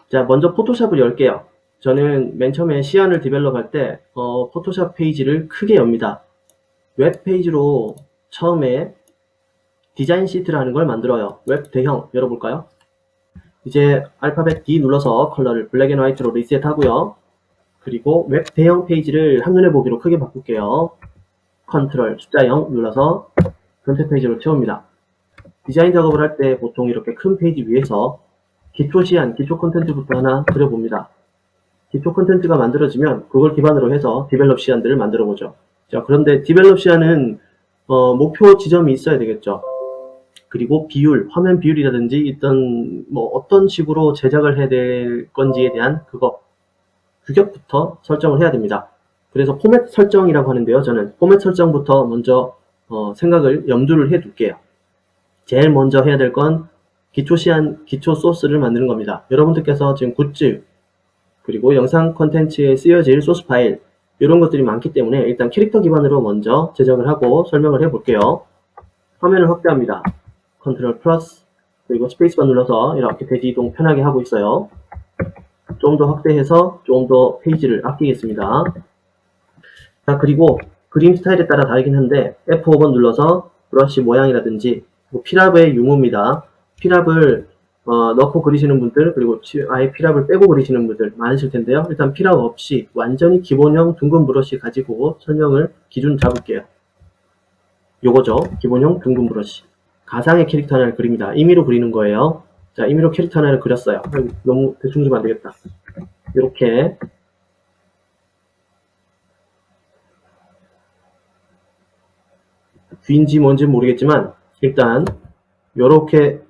자, 먼저 포토샵을 열게요. 저는 맨 처음에 시안을 디벨롭할 때 포토샵 페이지를 크게 엽니다. 웹 페이지로 처음에 디자인 시트라는 걸 만들어요. 웹 대형 열어볼까요? 이제 알파벳 D 눌러서 컬러를 블랙 앤 화이트로 리셋하고요. 그리고 웹 대형 페이지를 한눈에 보기로 크게 바꿀게요. 컨트롤 숫자 0 눌러서 전체 페이지로 채웁니다. 디자인 작업을 할 때 보통 이렇게 큰 페이지 위에서 기초 시안, 기초 콘텐츠부터 하나 그려봅니다. 기초 콘텐츠가 만들어지면 그걸 기반으로 해서 디벨롭 시안들을 만들어 보죠. 자, 그런데 디벨롭 시안은 목표 지점이 있어야 되겠죠. 그리고 비율, 화면 비율이라든지 어떤 식으로 제작을 해야 될 건지에 대한 규격부터 설정을 해야 됩니다. 그래서 포맷 설정이라고 하는데요. 저는 포맷 설정부터 먼저 생각을 염두를 해 둘게요. 제일 먼저 해야 될 건 기초 시안, 기초 소스를 만드는 겁니다. 여러분들께서 지금 굿즈, 그리고 영상 콘텐츠에 쓰여질 소스 파일, 이런 것들이 많기 때문에 일단 캐릭터 기반으로 먼저 제작을 하고 설명을 해 볼게요. 화면을 확대합니다. 컨트롤 플러스, 그리고 스페이스바 눌러서 이렇게 대지 이동 편하게 하고 있어요. 좀 더 확대해서 좀 더 페이지를 아끼겠습니다. 자, 그리고 그림 스타일에 따라 다르긴 한데 F5번 눌러서 브러쉬 모양이라든지 필압의 유무입니다. 필압을 넣고 그리시는 분들, 그리고 아예 필압을 빼고 그리시는 분들 많으실 텐데요. 일단 필압 없이 완전히 기본형 둥근 브러쉬 가지고 설명을 기준 잡을게요. 요거죠. 기본형 둥근 브러쉬. 가상의 캐릭터 하나를 그립니다. 임의로 그리는 거예요. 자, 임의로 캐릭터 하나를 그렸어요. 너무 대충 좀 안되겠다. 이렇게 귀인지 뭔지 모르겠지만 일단 요렇게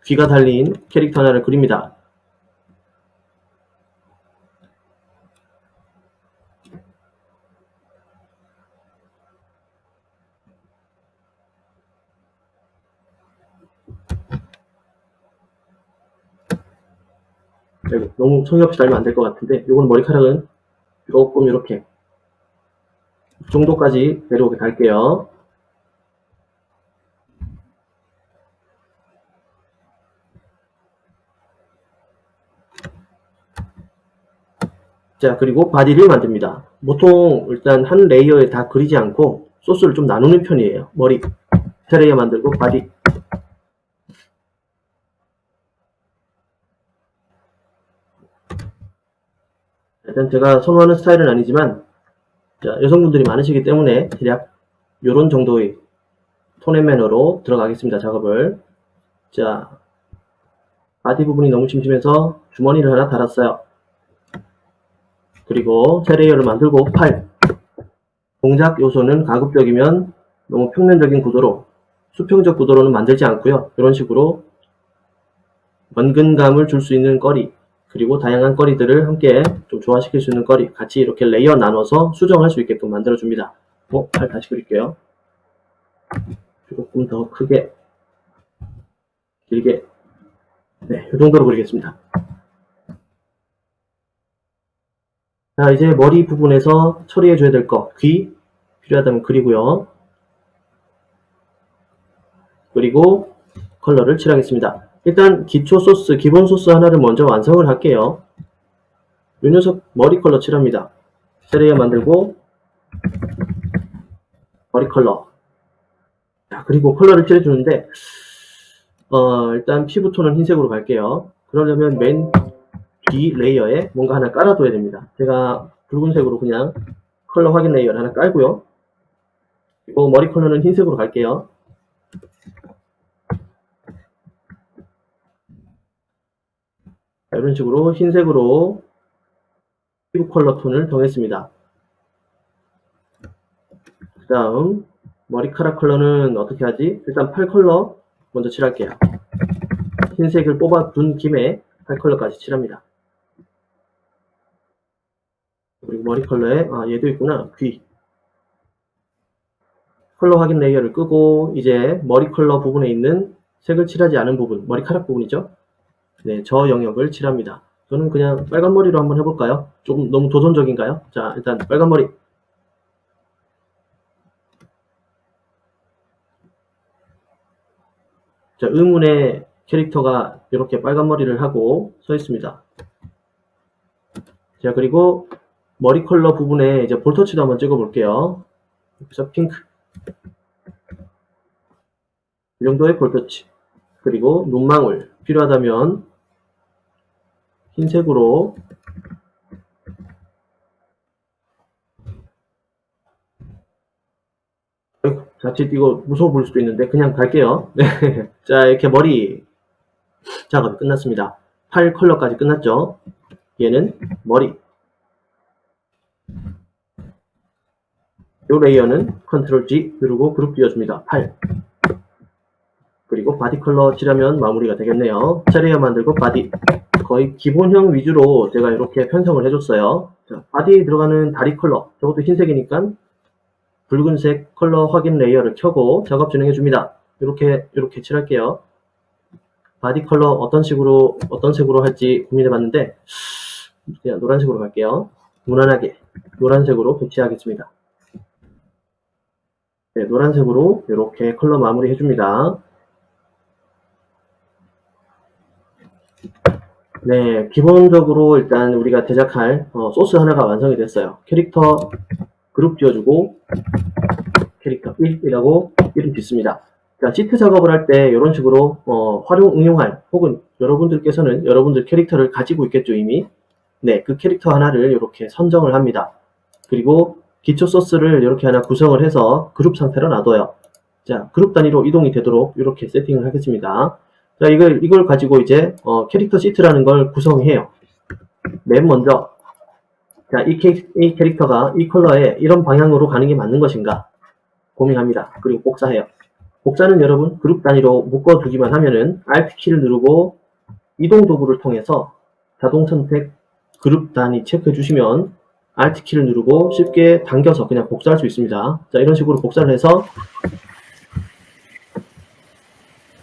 귀가 달린 캐릭터 하나를 그립니다. 너무 성의 없이 달면 안 될 것 같은데 요거는 머리카락은 조금 이렇게 이 정도까지 내려오게 달게요. 자, 그리고 바디를 만듭니다. 보통 일단 한 레이어에 다 그리지 않고 소스를 좀 나누는 편이에요. 머리 세 레이어 만들고 바디. 일단 제가 선호하는 스타일은 아니지만 자, 여성분들이 많으시기 때문에 대략 요런 정도의 톤 앤 매너로 들어가겠습니다. 작업을. 자, 바디 부분이 너무 심심해서 주머니를 하나 달았어요. 그리고 세 레이어를 만들고 팔. 동작 요소는 가급적이면 너무 평면적인 구도로, 수평적 구도로는 만들지 않고요. 이런 식으로 원근감을 줄 수 있는 거리, 그리고 다양한 거리들을 함께 좀 조화시킬 수 있는 거리, 같이 이렇게 레이어 나눠서 수정할 수 있게끔 만들어줍니다. 팔 다시 그릴게요. 조금 더 크게, 길게, 네, 이 정도로 그리겠습니다. 자, 이제 머리 부분에서 처리해줘야 될 거, 귀 필요하다면 그리고요. 그리고 컬러를 칠하겠습니다. 일단 기초 소스, 기본 소스 하나를 먼저 완성을 할게요. 이 녀석 머리 컬러 칠합니다. 세 레이어 만들고 머리 컬러. 자, 그리고 컬러를 칠해주는데 일단 피부톤은 흰색으로 갈게요. 그러려면 맨 뒤 레이어에 뭔가 하나 깔아둬야 됩니다. 제가 붉은색으로 그냥 컬러 확인 레이어를 하나 깔고요. 그리고 머리 컬러는 흰색으로 갈게요. 자, 이런 식으로 흰색으로 피부 컬러 톤을 정했습니다. 그 다음 머리카락 컬러는 어떻게 하지? 일단 팔 컬러 먼저 칠할게요. 흰색을 뽑아둔 김에 팔 컬러까지 칠합니다. 그리고 머리 컬러에 얘도 있구나. 귀 컬러 확인 레이어를 끄고 이제 머리 컬러 부분에 있는 색을 칠하지 않은 부분, 머리카락 부분이죠. 네, 저 영역을 칠합니다. 저는 그냥 빨간 머리로 한번 해볼까요? 조금 너무 도전적인가요? 자, 일단 빨간 머리. 자, 의문의 캐릭터가 이렇게 빨간 머리를 하고 서 있습니다. 자, 그리고 머리 컬러 부분에 이제 볼터치도 한번 찍어 볼게요. 여기서 핑크. 이 정도의 볼터치. 그리고 눈망울. 필요하다면 흰색으로 자칫 이거 무서워 보일 수도 있는데 그냥 갈게요. 네. 자, 이렇게 머리 작업이 끝났습니다. 팔 컬러까지 끝났죠. 얘는 머리. 이 레이어는 컨트롤 G 누르고 그룹 띄워줍니다. 팔. 그리고 바디 컬러 칠하면 마무리가 되겠네요. 차 레이어 만들고 바디. 거의 기본형 위주로 제가 이렇게 편성을 해줬어요. 자, 바디에 들어가는 다리 컬러. 저것도 흰색이니까 붉은색 컬러 확인 레이어를 켜고 작업 진행해줍니다. 이렇게 칠할게요. 바디 컬러 어떤 색으로 할지 고민해봤는데 그냥 노란색으로 갈게요. 무난하게 노란색으로 배치하겠습니다. 네, 노란색으로 이렇게 컬러 마무리 해줍니다. 네, 기본적으로 일단 우리가 제작할 소스 하나가 완성이 됐어요. 캐릭터 그룹 띄워주고 캐릭터 1이라고 이름 짓습니다. 자, 시트 작업을 할 때 이런 식으로 응용할 혹은 여러분들께서는 여러분들 캐릭터를 가지고 있겠죠 이미. 네, 그 캐릭터 하나를 이렇게 선정을 합니다. 그리고 기초 소스를 이렇게 하나 구성을 해서 그룹 상태로 놔둬요. 자, 그룹 단위로 이동이 되도록 이렇게 세팅을 하겠습니다. 자, 이걸 가지고 이제 캐릭터 시트라는 걸 구성해요. 맨 먼저 자, 이 캐릭터가 이 컬러에 이런 방향으로 가는 게 맞는 것인가 고민합니다. 그리고 복사해요. 복사는 여러분 그룹 단위로 묶어두기만 하면은 Alt 키를 누르고 이동 도구를 통해서 자동 선택 그룹 단위 체크해 주시면 Alt 키를 누르고 쉽게 당겨서 그냥 복사할 수 있습니다. 자, 이런 식으로 복사를 해서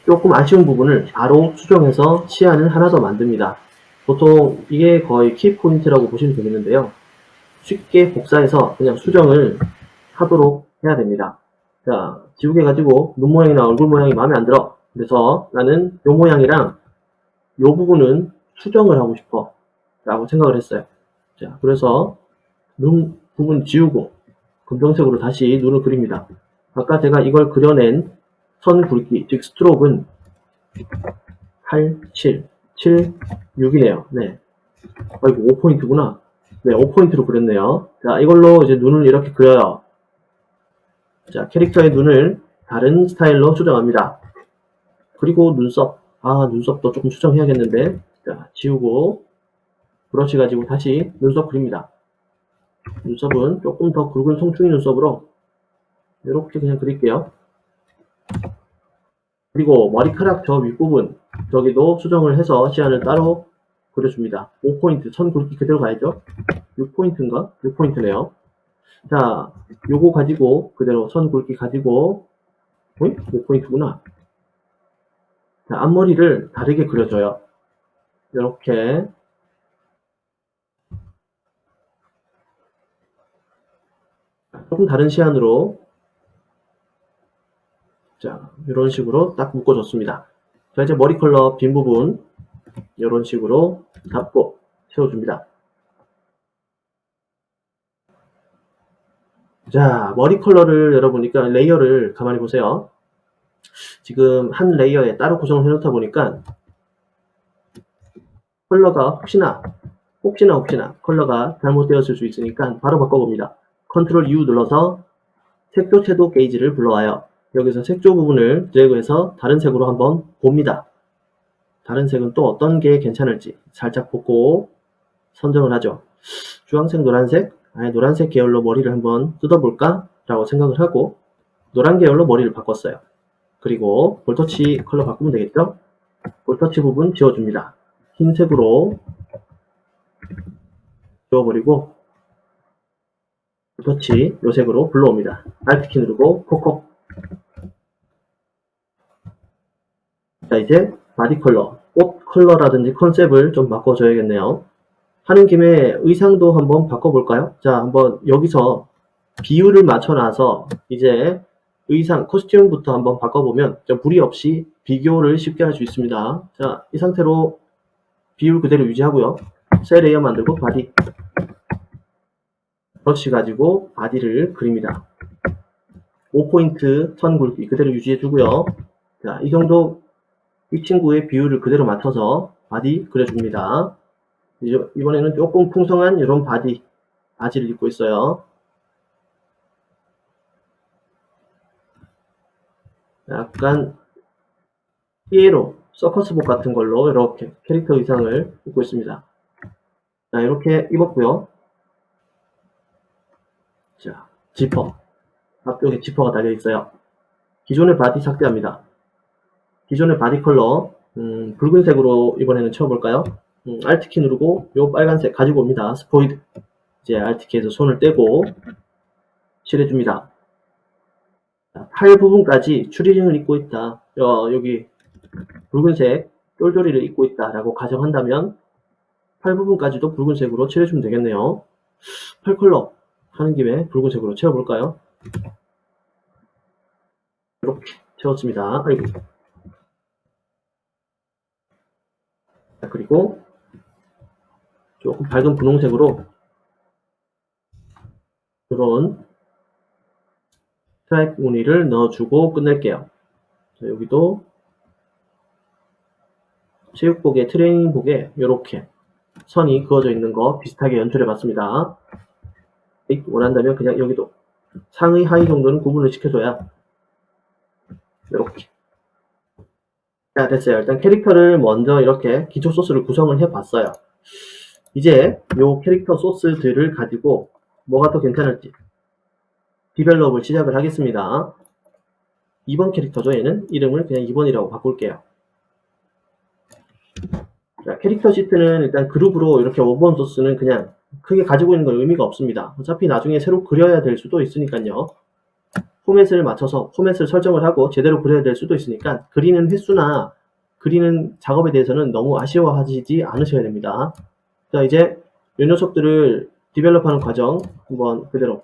조금 아쉬운 부분을 바로 수정해서 시안을 하나 더 만듭니다. 보통 이게 거의 키포인트라고 보시면 되겠는데요. 쉽게 복사해서 그냥 수정을 하도록 해야 됩니다. 자, 지우개 가지고 눈 모양이나 얼굴 모양이 마음에 안 들어. 그래서 나는 요 모양이랑 요 부분은 수정을 하고 싶어 라고 생각을 했어요. 자, 그래서 눈 부분 지우고 검정색으로 다시 눈을 그립니다. 아까 제가 이걸 그려낸 선 굵기, 즉 스트로크는 8, 7, 7, 6이네요. 네. 이거 5포인트구나. 네, 5포인트로 그렸네요. 자, 이걸로 이제 눈을 이렇게 그려요. 자, 캐릭터의 눈을 다른 스타일로 수정합니다. 그리고 눈썹. 눈썹도 조금 수정해야겠는데. 자, 지우고 브러쉬 가지고 다시 눈썹 그립니다. 눈썹은 조금 더 굵은 송충이 눈썹으로 이렇게 그냥 그릴게요. 그리고 머리카락 저 윗부분 저기도 수정을 해서 시안을 따로 그려줍니다. 5포인트 선 굵기 그대로 가야죠. 6포인트인가? 6포인트네요. 자, 요거 가지고 그대로 선 굵기 가지고 5포인트구나. 자, 앞머리를 다르게 그려줘요. 이렇게 조금 다른 시안으로 자, 이런 식으로 딱 묶어줬습니다. 자, 이제 머리 컬러 빈 부분 이런 식으로 잡고 채워줍니다. 자, 머리 컬러를 여러분, 그러니까 레이어를 가만히 보세요. 지금 한 레이어에 따로 구성을 해놓다 보니까 컬러가 혹시나 컬러가 잘못되었을 수 있으니까 바로 바꿔봅니다. 컨트롤 U 눌러서 색조 채도 게이지를 불러와요. 여기서 색조 부분을 드래그해서 다른 색으로 한번 봅니다. 다른 색은 또 어떤 게 괜찮을지 살짝 보고 선정을 하죠. 주황색, 노란색, 노란색 계열로 머리를 한번 뜯어볼까? 라고 생각을 하고 노란 계열로 머리를 바꿨어요. 그리고 볼터치 컬러 바꾸면 되겠죠? 볼터치 부분 지워줍니다. 흰색으로 지워버리고 볼터치 요 색으로 불러옵니다. Alt키 누르고 콕콕. 자, 이제 바디 컬러, 옷 컬러라든지 컨셉을 좀 바꿔줘야겠네요. 하는 김에 의상도 한번 바꿔볼까요? 자, 한번 여기서 비율을 맞춰놔서 이제 의상, 코스튬부터 한번 바꿔보면 좀 무리 없이 비교를 쉽게 할 수 있습니다. 자, 이 상태로 비율 그대로 유지하고요. 셀 레이어 만들고 바디 브러쉬 가지고 바디를 그립니다. 5포인트 선 굵기 그대로 유지해 주고요. 자, 이 정도 이 친구의 비율을 그대로 맞춰서 바디 그려줍니다. 이번에는 조금 풍성한 이런 바디 바지를 입고 있어요. 약간 피에로 서커스복 같은 걸로 이렇게 캐릭터 의상을 입고 있습니다. 자, 이렇게 입었고요. 자, 지퍼 앞쪽에 지퍼가 달려 있어요. 기존의 바디 삭제합니다. 기존의 바디 컬러 붉은색으로 이번에는 채워볼까요? Alt키 누르고 요 빨간색 가지고 옵니다. 스포이드 이제 Alt키에서 손을 떼고 칠해줍니다. 팔 부분까지 추리링을 입고 있다. 여기 붉은색 쫄쫄이를 입고 있다 라고 가정한다면 팔 부분까지도 붉은색으로 칠해주면 되겠네요. 팔 컬러 하는 김에 붉은색으로 채워볼까요? 이렇게 채웠습니다. 아이고. 자, 그리고 조금 밝은 분홍색으로 이런 스트라이프 무늬를 넣어주고 끝낼게요. 자, 여기도 체육복에 트레이닝복에 이렇게 선이 그어져 있는 거 비슷하게 연출해 봤습니다. 원한다면 그냥 여기도 상의 하의 정도는 구분을 시켜줘야 이렇게. 자, 됐어요. 일단 캐릭터를 먼저 이렇게 기초 소스를 구성을 해 봤어요. 이제 요 캐릭터 소스들을 가지고 뭐가 더 괜찮을지 디벨롭을 시작을 하겠습니다. 2번 캐릭터죠. 얘는 이름을 그냥 2번이라고 바꿀게요. 자, 캐릭터 시트는 일단 그룹으로 이렇게 5번 소스는 그냥 크게 가지고 있는 건 의미가 없습니다. 어차피 나중에 새로 그려야 될 수도 있으니까요. 포맷을 맞춰서 포맷을 설정을 하고 제대로 그려야 될 수도 있으니까 그리는 횟수나 그리는 작업에 대해서는 너무 아쉬워하지 않으셔야 됩니다. 자, 이제 이 녀석들을 디벨롭하는 과정 한번 그대로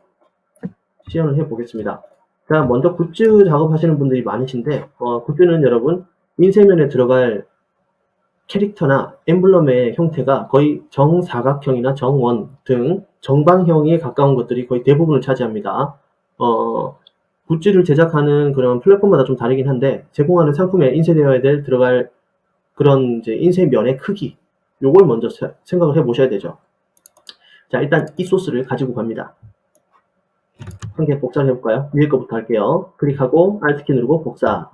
시연을 해 보겠습니다. 자, 먼저 굿즈 작업하시는 분들이 많으신데 굿즈는 여러분 인쇄면에 들어갈 캐릭터나 엠블럼의 형태가 거의 정사각형이나 정원 등 정방형에 가까운 것들이 거의 대부분을 차지합니다. 굿즈를 제작하는 그런 플랫폼마다 좀 다르긴 한데 제공하는 상품에 인쇄되어야 될 들어갈 그런 이제 인쇄면의 크기 요걸 먼저 생각을 해 보셔야 되죠. 자, 일단 이 소스를 가지고 갑니다. 한 개 복사를 해볼까요? 위에 거부터 할게요. 클릭하고 Alt키 누르고 복사.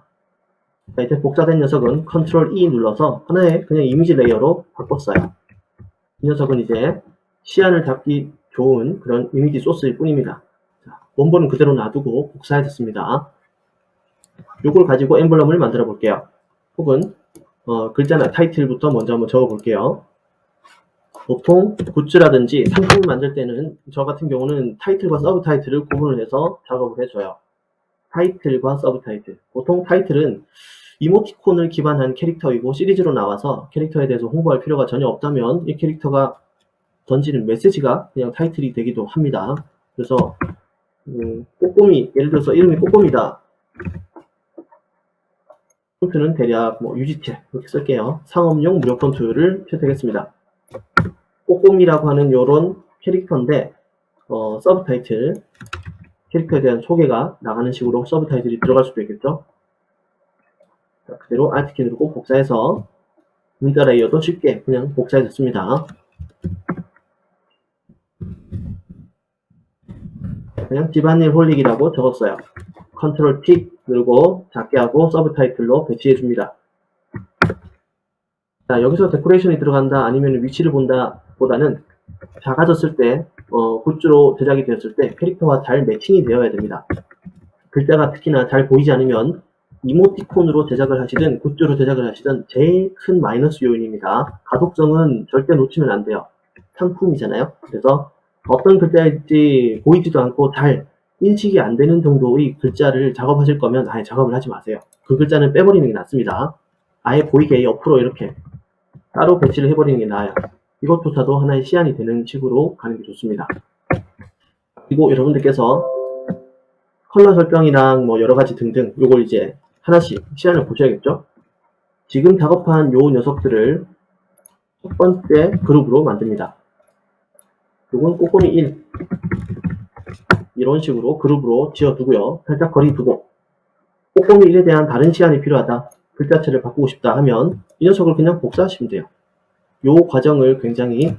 자, 이제 복사된 녀석은 Ctrl E 눌러서 하나의 그냥 이미지 레이어로 바꿨어요. 이 녀석은 이제 시안을 잡기 좋은 그런 이미지 소스일 뿐입니다. 자, 원본은 그대로 놔두고 복사해뒀습니다. 요걸 가지고 엠블럼을 만들어 볼게요. 혹은 글자나 타이틀부터 먼저 한번 적어 볼게요. 보통 굿즈라든지 상품을 만들 때는 저 같은 경우는 타이틀과 서브 타이틀을 구분을 해서 작업을 해줘요. 타이틀과 서브 타이틀. 보통 타이틀은 이모티콘을 기반한 캐릭터이고 시리즈로 나와서 캐릭터에 대해서 홍보할 필요가 전혀 없다면 이 캐릭터가 던지는 메시지가 그냥 타이틀이 되기도 합니다. 그래서 꼬꼬미, 예를 들어서 이름이 꼬꼬미다. 폰트는 대략 유지체 이렇게 쓸게요. 상업용 무료 폰트를 채택했습니다. 꼬꼬미라고 하는 요런 캐릭터인데 서브 타이틀 캐릭터에 대한 소개가 나가는 식으로 서브 타이틀이 들어갈 수도 있겠죠. 자, 그대로 Alt키 누르고 복사해서 문자 레이어도 쉽게 그냥 복사해줬습니다. 그냥 집안일 홀릭이라고 적었어요. Ctrl T 누르고 작게 하고 서브 타이틀로 배치해줍니다. 자, 여기서 데코레이션이 들어간다 아니면 위치를 본다 보다는 작아졌을 때 굿즈로 제작이 되었을 때 캐릭터와 잘 매칭이 되어야 됩니다. 글자가 특히나 잘 보이지 않으면 이모티콘으로 제작을 하시든 굿즈로 제작을 하시든 제일 큰 마이너스 요인입니다. 가독성은 절대 놓치면 안 돼요. 상품이잖아요. 그래서 어떤 글자일지 보이지도 않고 잘 인식이 안 되는 정도의 글자를 작업하실 거면 아예 작업을 하지 마세요. 그 글자는 빼버리는 게 낫습니다. 아예 보이게 옆으로 이렇게 따로 배치를 해버리는 게 나아요. 이것조차도 하나의 시안이 되는 식으로 가는 게 좋습니다. 그리고 여러분들께서 컬러 설정이랑 여러가지 등등 요걸 이제 하나씩 시안을 보셔야겠죠? 지금 작업한 요 녀석들을 첫 번째 그룹으로 만듭니다. 요건 꼬꼬미 1 이런 식으로 그룹으로 지어두고요. 살짝 거리 두고 꼬꼬미 1에 대한 다른 시안이 필요하다. 글자체를 바꾸고 싶다 하면 이 녀석을 그냥 복사하시면 돼요. 요 과정을 굉장히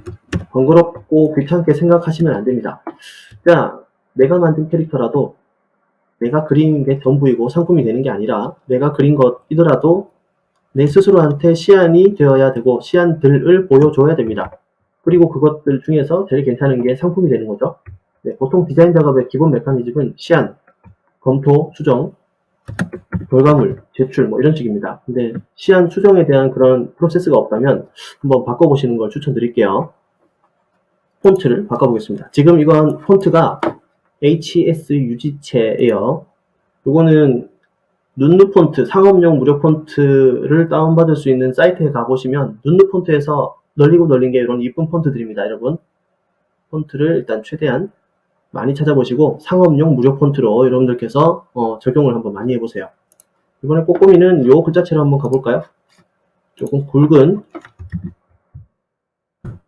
번거롭고 귀찮게 생각하시면 안 됩니다. 자, 내가 만든 캐릭터라도 내가 그린 게 전부이고 상품이 되는 게 아니라 내가 그린 것이더라도 내 스스로한테 시안이 되어야 되고 시안들을 보여줘야 됩니다. 그리고 그것들 중에서 제일 괜찮은 게 상품이 되는 거죠. 네, 보통 디자인 작업의 기본 메커니즘은 시안, 검토, 수정, 결과물, 제출 뭐 이런 식입니다. 근데 시안 수정에 대한 그런 프로세스가 없다면 한번 바꿔보시는 걸 추천드릴게요. 폰트를 바꿔보겠습니다. 지금 이건 폰트가 HS 유지체예요. 요거는 눈누 폰트, 상업용 무료 폰트를 다운받을 수 있는 사이트에 가보시면 눈누 폰트에서 널리고 널린 게 이런 이쁜 폰트들입니다. 여러분 폰트를 일단 최대한 많이 찾아보시고 상업용 무료 폰트로 여러분들께서 적용을 한번 많이 해보세요. 이번에 꼬꼬미는 요 글자체로 한번 가볼까요? 조금 굵은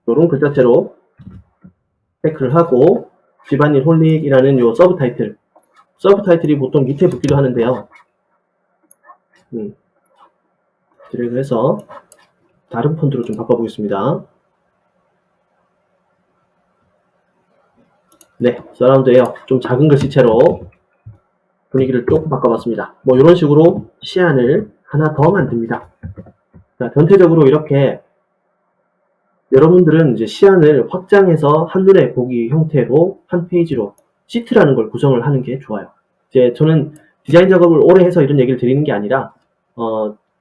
요런 글자체로 체크를 하고 집안일 홀릭이라는 요 서브 타이틀이 보통 밑에 붙기도 하는데요. 드래그 해서 다른 폰트로 좀 바꿔보겠습니다. 네, 서라운드에요. 좀 작은 글씨체로 분위기를 조금 바꿔봤습니다. 뭐 이런 식으로 시안을 하나 더 만듭니다. 자, 전체적으로 이렇게 여러분들은 이제 시안을 확장해서 한눈에 보기 형태로 한 페이지로 시트라는 걸 구성을 하는 게 좋아요. 이제 저는 디자인 작업을 오래 해서 이런 얘기를 드리는 게 아니라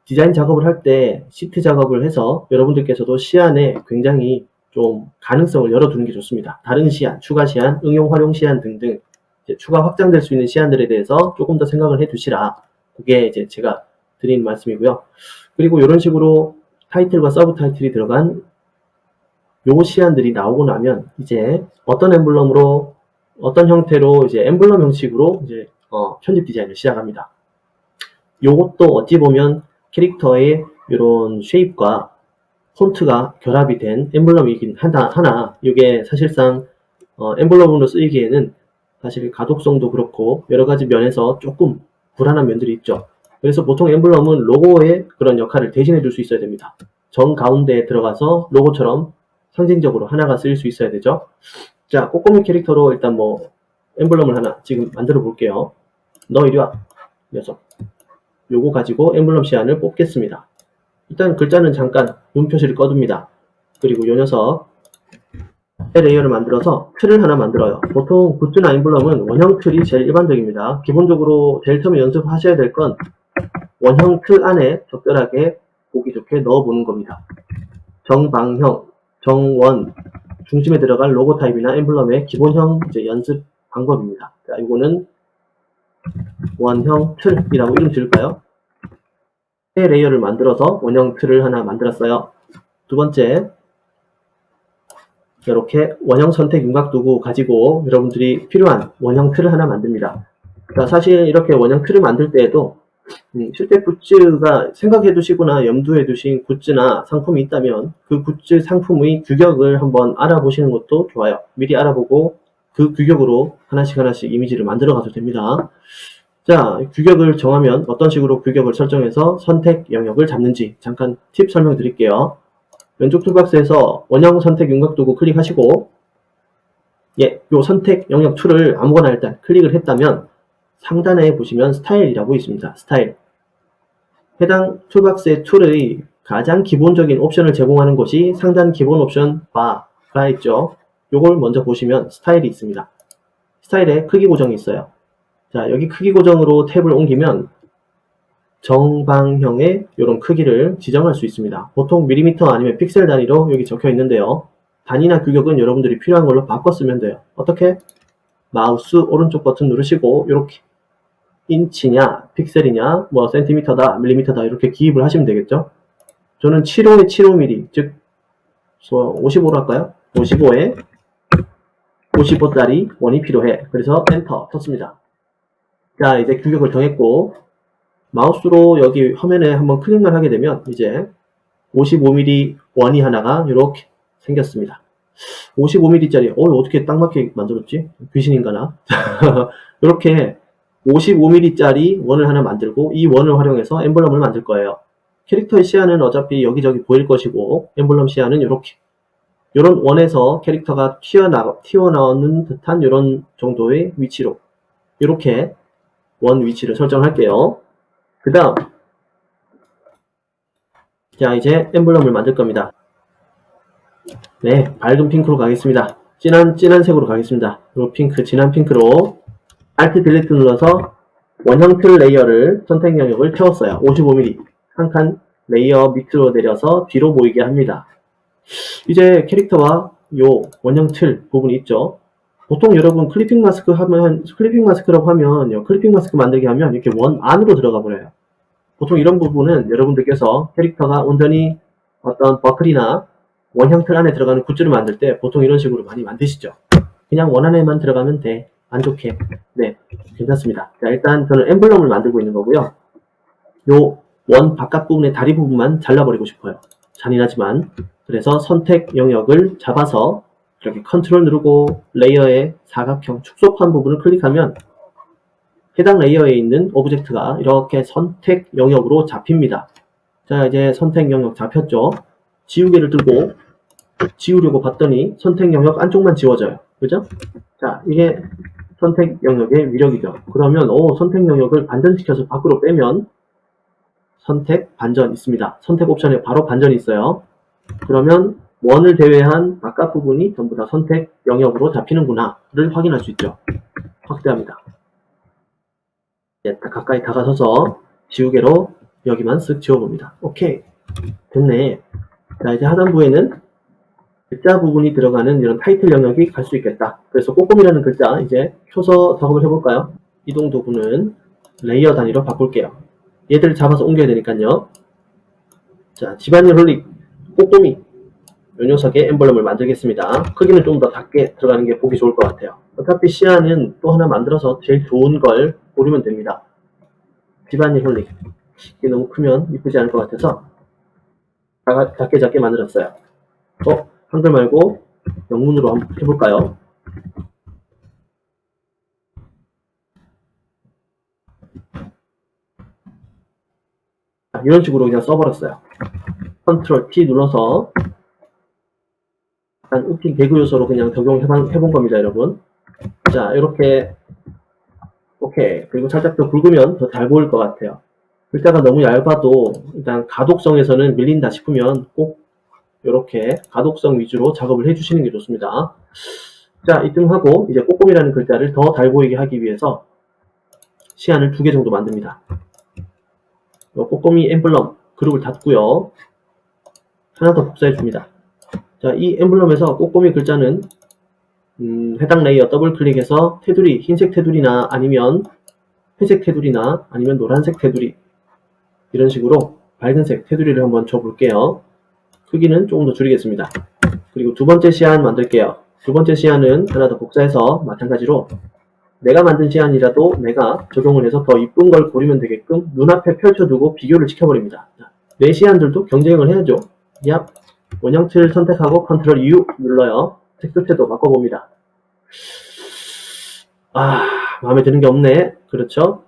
디자인 작업을 할 때 시트 작업을 해서 여러분들께서도 시안에 굉장히 좀 가능성을 열어두는 게 좋습니다. 다른 시안, 추가 시안, 응용 활용 시안 등등 이제 추가 확장될 수 있는 시안들에 대해서 조금 더 생각을 해 두시라. 그게 이제 제가 드리는 말씀이고요. 그리고 이런 식으로 타이틀과 서브 타이틀이 들어간 요 시안들이 나오고 나면 이제 어떤 엠블럼으로 어떤 형태로 이제 엠블럼 형식으로 이제 편집 디자인을 시작합니다. 요것도 어찌 보면 캐릭터의 이런 쉐입과 폰트가 결합이 된 엠블럼이긴 하나 이게 사실상 엠블럼으로 쓰이기에는 사실 가독성도 그렇고 여러가지 면에서 조금 불안한 면들이 있죠. 그래서 보통 엠블럼은 로고의 그런 역할을 대신해 줄 수 있어야 됩니다. 정 가운데에 들어가서 로고처럼 상징적으로 하나가 쓰일 수 있어야 되죠. 자, 꼬꼬미 캐릭터로 일단 뭐 엠블럼을 하나 지금 만들어 볼게요. 너 이리 와, 녀석. 요거 가지고 엠블럼 시안을 뽑겠습니다. 일단 글자는 잠깐 눈 표시를 꺼둡니다. 그리고 요 녀석 레이어를 만들어서 틀을 하나 만들어요. 보통 굿즈나 엠블럼은 원형 틀이 제일 일반적입니다. 기본적으로 제일 처음에 연습하셔야 될 건 원형 틀 안에 적절하게 보기 좋게 넣어보는 겁니다. 정방형, 정원, 중심에 들어갈 로고 타입이나 엠블럼의 기본형 이제 연습 방법입니다. 자, 이거는 원형 틀이라고 이름 지을까요? 새 레이어를 만들어서 원형 틀을 하나 만들었어요. 두 번째, 이렇게 원형 선택 윤곽도구 가지고 여러분들이 필요한 원형 틀을 하나 만듭니다. 자, 사실 이렇게 원형 틀을 만들 때에도 실제 굿즈가 생각해 두시거나 염두에 두신 굿즈나 상품이 있다면 그 굿즈 상품의 규격을 한번 알아보시는 것도 좋아요. 미리 알아보고 그 규격으로 하나씩 이미지를 만들어 가도 됩니다. 자, 규격을 정하면 어떤 식으로 규격을 설정해서 선택 영역을 잡는지 잠깐 팁 설명드릴게요. 왼쪽 툴박스에서 원형 선택 윤곽도구 클릭하시고 요 선택 영역 툴을 아무거나 일단 클릭을 했다면 상단에 보시면 스타일이라고 있습니다. 스타일. 해당 툴박스의 툴의 가장 기본적인 옵션을 제공하는 곳이 상단 기본 옵션 바가 있죠. 요걸 먼저 보시면 스타일이 있습니다. 스타일에 크기 고정이 있어요. 자, 여기 크기 고정으로 탭을 옮기면 정방형의 이런 크기를 지정할 수 있습니다. 보통 밀리미터 아니면 픽셀 단위로 여기 적혀 있는데요. 단위나 규격은 여러분들이 필요한 걸로 바꿔 쓰면 돼요. 어떻게? 마우스 오른쪽 버튼 누르시고 이렇게 인치냐, 픽셀이냐, 뭐 센티미터다, 밀리미터다 이렇게 기입을 하시면 되겠죠. 저는 7호에 75mm, 즉 55로 할까요? 55에 55짜리 원이 필요해. 그래서 엔터 쳤습니다. 자, 이제 규격을 정했고 마우스로 여기 화면에 한번 클릭만 하게 되면 이제 55mm 원이 하나가 이렇게 생겼습니다. 55mm짜리 어떻게 딱 맞게 만들었지? 귀신인가 나? 이렇게 55mm짜리 원을 하나 만들고 이 원을 활용해서 엠블럼을 만들 거예요. 캐릭터의 시야는 어차피 여기저기 보일 것이고 엠블럼 시야는 이렇게 이런 원에서 캐릭터가 튀어나오는 듯한 이런 정도의 위치로 이렇게 원 위치를 설정할게요. 그 다음 자 이제 엠블럼을 만들 겁니다. 네, 밝은 핑크로 가겠습니다. 진한 색으로 가겠습니다. 요 핑크, 진한 핑크로 Alt 딜리트 눌러서 원형 틀 레이어를 선택 영역을 채웠어요. 55mm 한 칸 레이어 밑으로 내려서 뒤로 보이게 합니다. 이제 캐릭터와 요 원형 틀 부분이 있죠. 보통 여러분 클리핑 마스크라고 하면 클리핑 마스크 만들게 하면 이렇게 원 안으로 들어가 버려요. 보통 이런 부분은 여러분들께서 캐릭터가 온전히 어떤 버클이나 원형 틀 안에 들어가는 굿즈를 만들 때 보통 이런 식으로 많이 만드시죠. 그냥 원 안에만 들어가면 돼. 안 좋게. 네, 괜찮습니다. 자, 일단 저는 엠블럼을 만들고 있는 거고요. 요 원 바깥 부분의 다리 부분만 잘라버리고 싶어요. 잔인하지만. 그래서 선택 영역을 잡아서 이렇게 컨트롤 누르고 레이어의 사각형 축소판 부분을 클릭하면 해당 레이어에 있는 오브젝트가 이렇게 선택 영역으로 잡힙니다. 자, 이제 선택 영역 잡혔죠. 지우개를 들고 지우려고 봤더니 선택 영역 안쪽만 지워져요. 그죠? 자, 이게 선택 영역의 위력이죠. 그러면 선택 영역을 반전시켜서 밖으로 빼면 선택 반전 있습니다. 선택 옵션에 바로 반전이 있어요. 그러면 원을 제외한 바깥 부분이 전부 다 선택 영역으로 잡히는구나를 확인할 수 있죠. 확대합니다. 이제 가까이 다가서서 지우개로 여기만 쓱 지워봅니다. 오케이, 됐네. 자, 이제 하단부에는 글자 부분이 들어가는 이런 타이틀 영역이 갈 수 있겠다. 그래서 꼬꼬미라는 글자 이제 켜서 작업을 해볼까요? 이동 도구는 레이어 단위로 바꿀게요. 얘들을 잡아서 옮겨야 되니까요. 자, 집안일 홀릭 꼬꼬미 이 녀석의 엠블럼을 만들겠습니다. 크기는 좀 더 작게 들어가는 게 보기 좋을 것 같아요. 어차피 시야는 또 하나 만들어서 제일 좋은 걸 고르면 됩니다. 집안일 홀릭 이게 너무 크면 이쁘지 않을 것 같아서 작게 만들었어요. 한글 말고 영문으로 한번 해볼까요? 이런 식으로 그냥 써버렸어요. 컨트롤 T 눌러서 약간 웃긴 개그 요소로 그냥 적용해본 겁니다, 여러분. 자, 이렇게 오케이. 그리고 살짝 더 굵으면 더 잘 보일 것 같아요. 글자가 너무 얇아도 일단 가독성에서는 밀린다 싶으면 꼭 이렇게 가독성 위주로 작업을 해주시는 게 좋습니다. 자, 이쯤 하고 이제 꼬꼬미라는 글자를 더 잘 보이게 하기 위해서 시안을 2개 정도 만듭니다. 꼬꼬미 엠블럼 그룹을 닫고요. 하나 더 복사해 줍니다. 자, 이 엠블럼에서 꼬꼬미 글자는 해당 레이어 더블 클릭해서 테두리, 흰색 테두리나 아니면 회색 테두리나 아니면 노란색 테두리 이런 식으로 밝은색 테두리를 한번 줘볼게요. 크기는 조금 더 줄이겠습니다. 그리고 두 번째 시안 만들게요. 두 번째 시안은 하나 더 복사해서 마찬가지로 내가 만든 시안이라도 내가 적용을 해서 더 이쁜 걸 고르면 되게끔 눈앞에 펼쳐두고 비교를 시켜버립니다. 내 시안들도 경쟁을 해야죠. 얍, 원형 틀 선택하고 컨트롤 U 눌러요. 텍스처도 바꿔봅니다. 마음에 드는 게 없네. 그렇죠?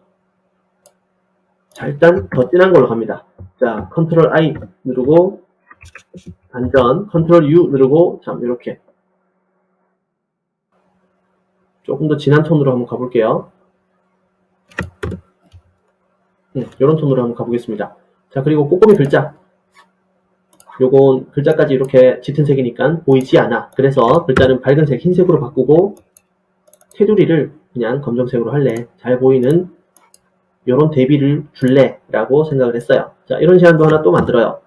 자, 일단 더 진한 걸로 갑니다. 자, 컨트롤 I 누르고 반전, 컨트롤 U 누르고 참 이렇게 조금 더 진한 톤으로 한번 가볼게요. 이런 톤으로 한번 가보겠습니다. 자, 그리고 꼬꼬미 글자. 요건 글자까지 이렇게 짙은 색이니까 보이지 않아. 그래서 글자는 밝은색, 흰색으로 바꾸고 테두리를 그냥 검정색으로 할래. 잘 보이는 요런 대비를 줄래 라고 생각을 했어요. 자, 이런 시안도 하나 또 만들어요.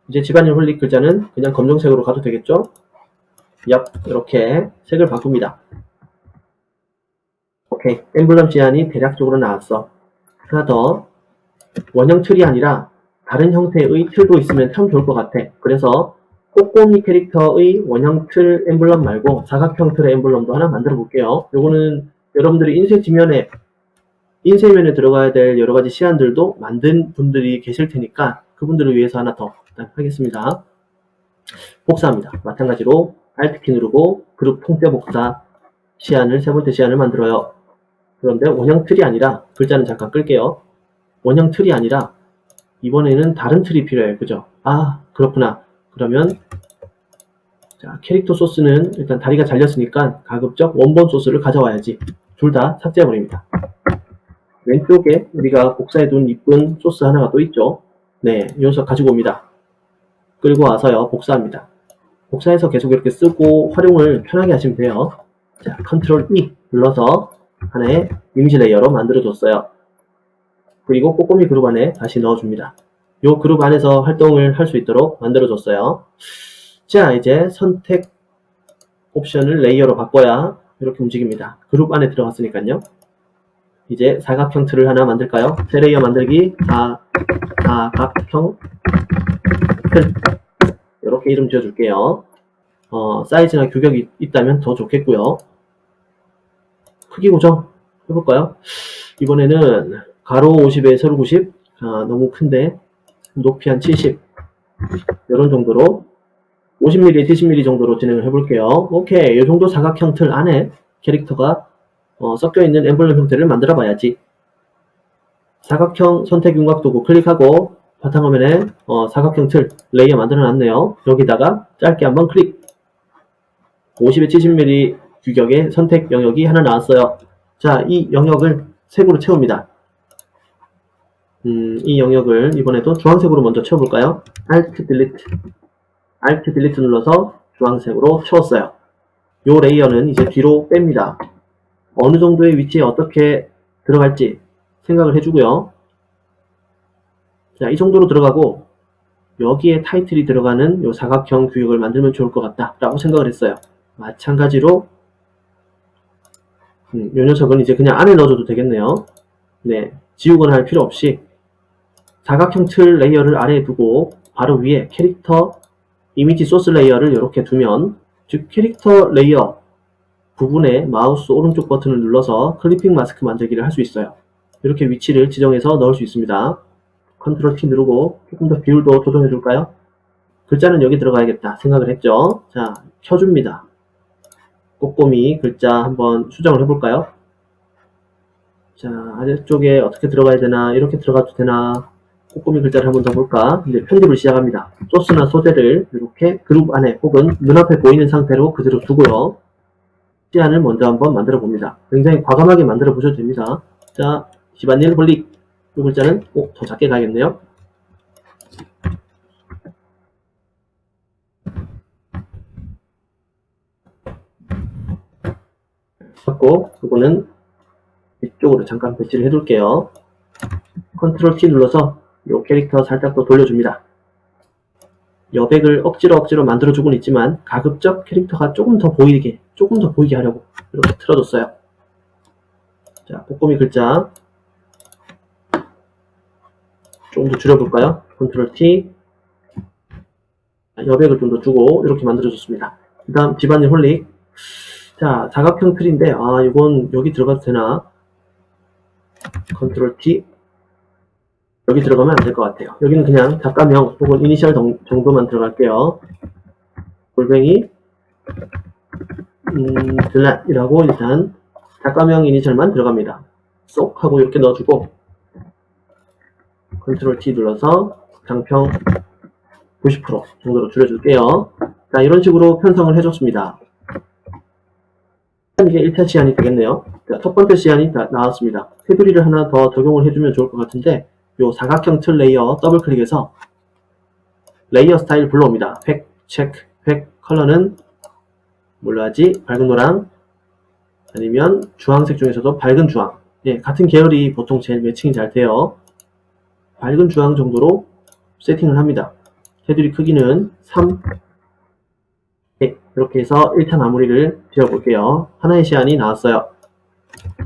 이제 집안일 홀릭 글자는 그냥 검정색으로 가도 되겠죠? 얍, 이렇게 색을 바꿉니다. 오케이, 엠블럼 시안이 대략적으로 나왔어. 하나 더, 원형 틀이 아니라 다른 형태의 틀도 있으면 참 좋을 것 같아. 그래서 꼬꼬미 캐릭터의 원형 틀 엠블럼 말고 사각형 틀의 엠블럼도 하나 만들어 볼게요. 요거는 여러분들이 인쇄 지면에 인쇄면에 들어가야 될 여러 가지 시안들도 만든 분들이 계실 테니까 그분들을 위해서 하나 더 일단 하겠습니다. 복사합니다. 마찬가지로 Alt키 누르고 그룹 통째 복사 시안을 세 번째 시안을 만들어요. 그런데 원형 틀이 아니라 글자는 잠깐 끌게요. 원형 틀이 아니라 이번에는 다른 틀이 필요해요. 그죠? 아 그렇구나. 그러면 자, 캐릭터 소스는 일단 다리가 잘렸으니까 가급적 원본 소스를 가져와야지. 둘 다 삭제해버립니다. 왼쪽에 우리가 복사해둔 이쁜 소스 하나가 또 있죠. 네, 이 녀석 가지고 옵니다. 끌고 와서요, 복사합니다. 복사해서 계속 이렇게 쓰고 활용을 편하게 하시면 돼요. 자, 컨트롤 E 눌러서 하나의 이미지 레이어로 만들어줬어요. 그리고 꼬꼬미 그룹 안에 다시 넣어줍니다. 이 그룹 안에서 활동을 할 수 있도록 만들어줬어요. 자, 이제 선택 옵션을 레이어로 바꿔야 이렇게 움직입니다. 그룹 안에 들어갔으니까요. 이제 사각형 틀을 하나 만들까요? 새 레이어 만들기, 사각형 틀. 이렇게 이름 지어줄게요. 사이즈나 규격이 있다면 더 좋겠고요. 크기 고정 해볼까요? 이번에는 가로 50에 세로 90. 너무 큰데 높이 한 70. 이런 정도로 50mm, 70mm 정도로 진행을 해볼게요. 오케이, 이 정도 사각형 틀 안에 캐릭터가 섞여있는 엠블럼 형태를 만들어 봐야지. 사각형 선택 윤곽도구 클릭하고 바탕화면에 사각형 틀 레이어 만들어 놨네요. 여기다가 짧게 한번 클릭. 50에 70mm 규격의 선택 영역이 하나 나왔어요. 자, 이 영역을 색으로 채웁니다. 이 영역을 이번에도 주황색으로 먼저 채워볼까요? Alt Delete 눌러서 주황색으로 채웠어요. 이 레이어는 이제 뒤로 뺍니다. 어느 정도의 위치에 어떻게 들어갈지 생각을 해주고요. 자, 이 정도로 들어가고 여기에 타이틀이 들어가는 이 사각형 규격을 만들면 좋을 것 같다 라고 생각을 했어요. 마찬가지로 이 녀석은 이제 그냥 안에 넣어줘도 되겠네요. 네, 지우거나 할 필요 없이 사각형 틀 레이어를 아래에 두고 바로 위에 캐릭터 이미지 소스 레이어를 이렇게 두면, 즉 캐릭터 레이어 부분에 마우스 오른쪽 버튼을 눌러서 클리핑 마스크 만들기를 할 수 있어요. 이렇게 위치를 지정해서 넣을 수 있습니다. 컨트롤 T 누르고 조금 더 비율도 조정해 줄까요? 글자는 여기 들어가야겠다 생각을 했죠. 자, 켜줍니다. 꼬꼬미 글자 한번 수정을 해볼까요? 자, 아래쪽에 어떻게 들어가야 되나, 이렇게 들어가도 되나, 꼬꼬미 글자를 한번 더 볼까? 이제 편집을 시작합니다. 소스나 소재를 이렇게 그룹 안에 혹은 눈앞에 보이는 상태로 그대로 두고요. 시안을 먼저 한번 만들어 봅니다. 굉장히 과감하게 만들어 보셔도 됩니다. 자, 집안일 볼릭. 이 글자는 더 작게 가야겠네요. 잡고 이거는 이쪽으로 잠깐 배치를 해둘게요. 컨트롤 T 눌러서 이 캐릭터 살짝 더 돌려줍니다. 여백을 억지로 만들어주곤 있지만 가급적 캐릭터가 조금 더 보이게 하려고 이렇게 틀어줬어요. 자, 꼬꼬미 글자 조금 더 줄여볼까요? 컨트롤 T. 여백을 좀 더 주고 이렇게 만들어줬습니다. 그 다음 집안일 홀릭. 자, 사각형 틀인데 이건 여기 들어가도 되나? 컨트롤 T. 여기 들어가면 안 될 것 같아요. 여기는 그냥 작가명 혹은 이니셜 정도만 들어갈게요. 골뱅이 들랏이라고 일단 작가명 이니셜만 들어갑니다. 쏙 하고 이렇게 넣어주고 컨트롤 T 눌러서 장평 90% 정도로 줄여줄게요. 자, 이런 식으로 편성을 해줬습니다. 이게 1차 시안이 되겠네요. 자, 첫 번째 시안이 나왔습니다. 테두리를 하나 더 적용을 해주면 좋을 것 같은데, 요 사각형 틀 레이어 더블 클릭해서 레이어 스타일 불러옵니다. 획, 체크, 획, 컬러는 뭘로 하지? 밝은 노랑 아니면 주황색 중에서도 밝은 주황. 예, 같은 계열이 보통 제일 매칭이 잘 돼요. 밝은 주황 정도로 세팅을 합니다. 테두리 크기는 3. 네, 이렇게 해서 1차 마무리를 지어볼게요. 하나의 시안이 나왔어요.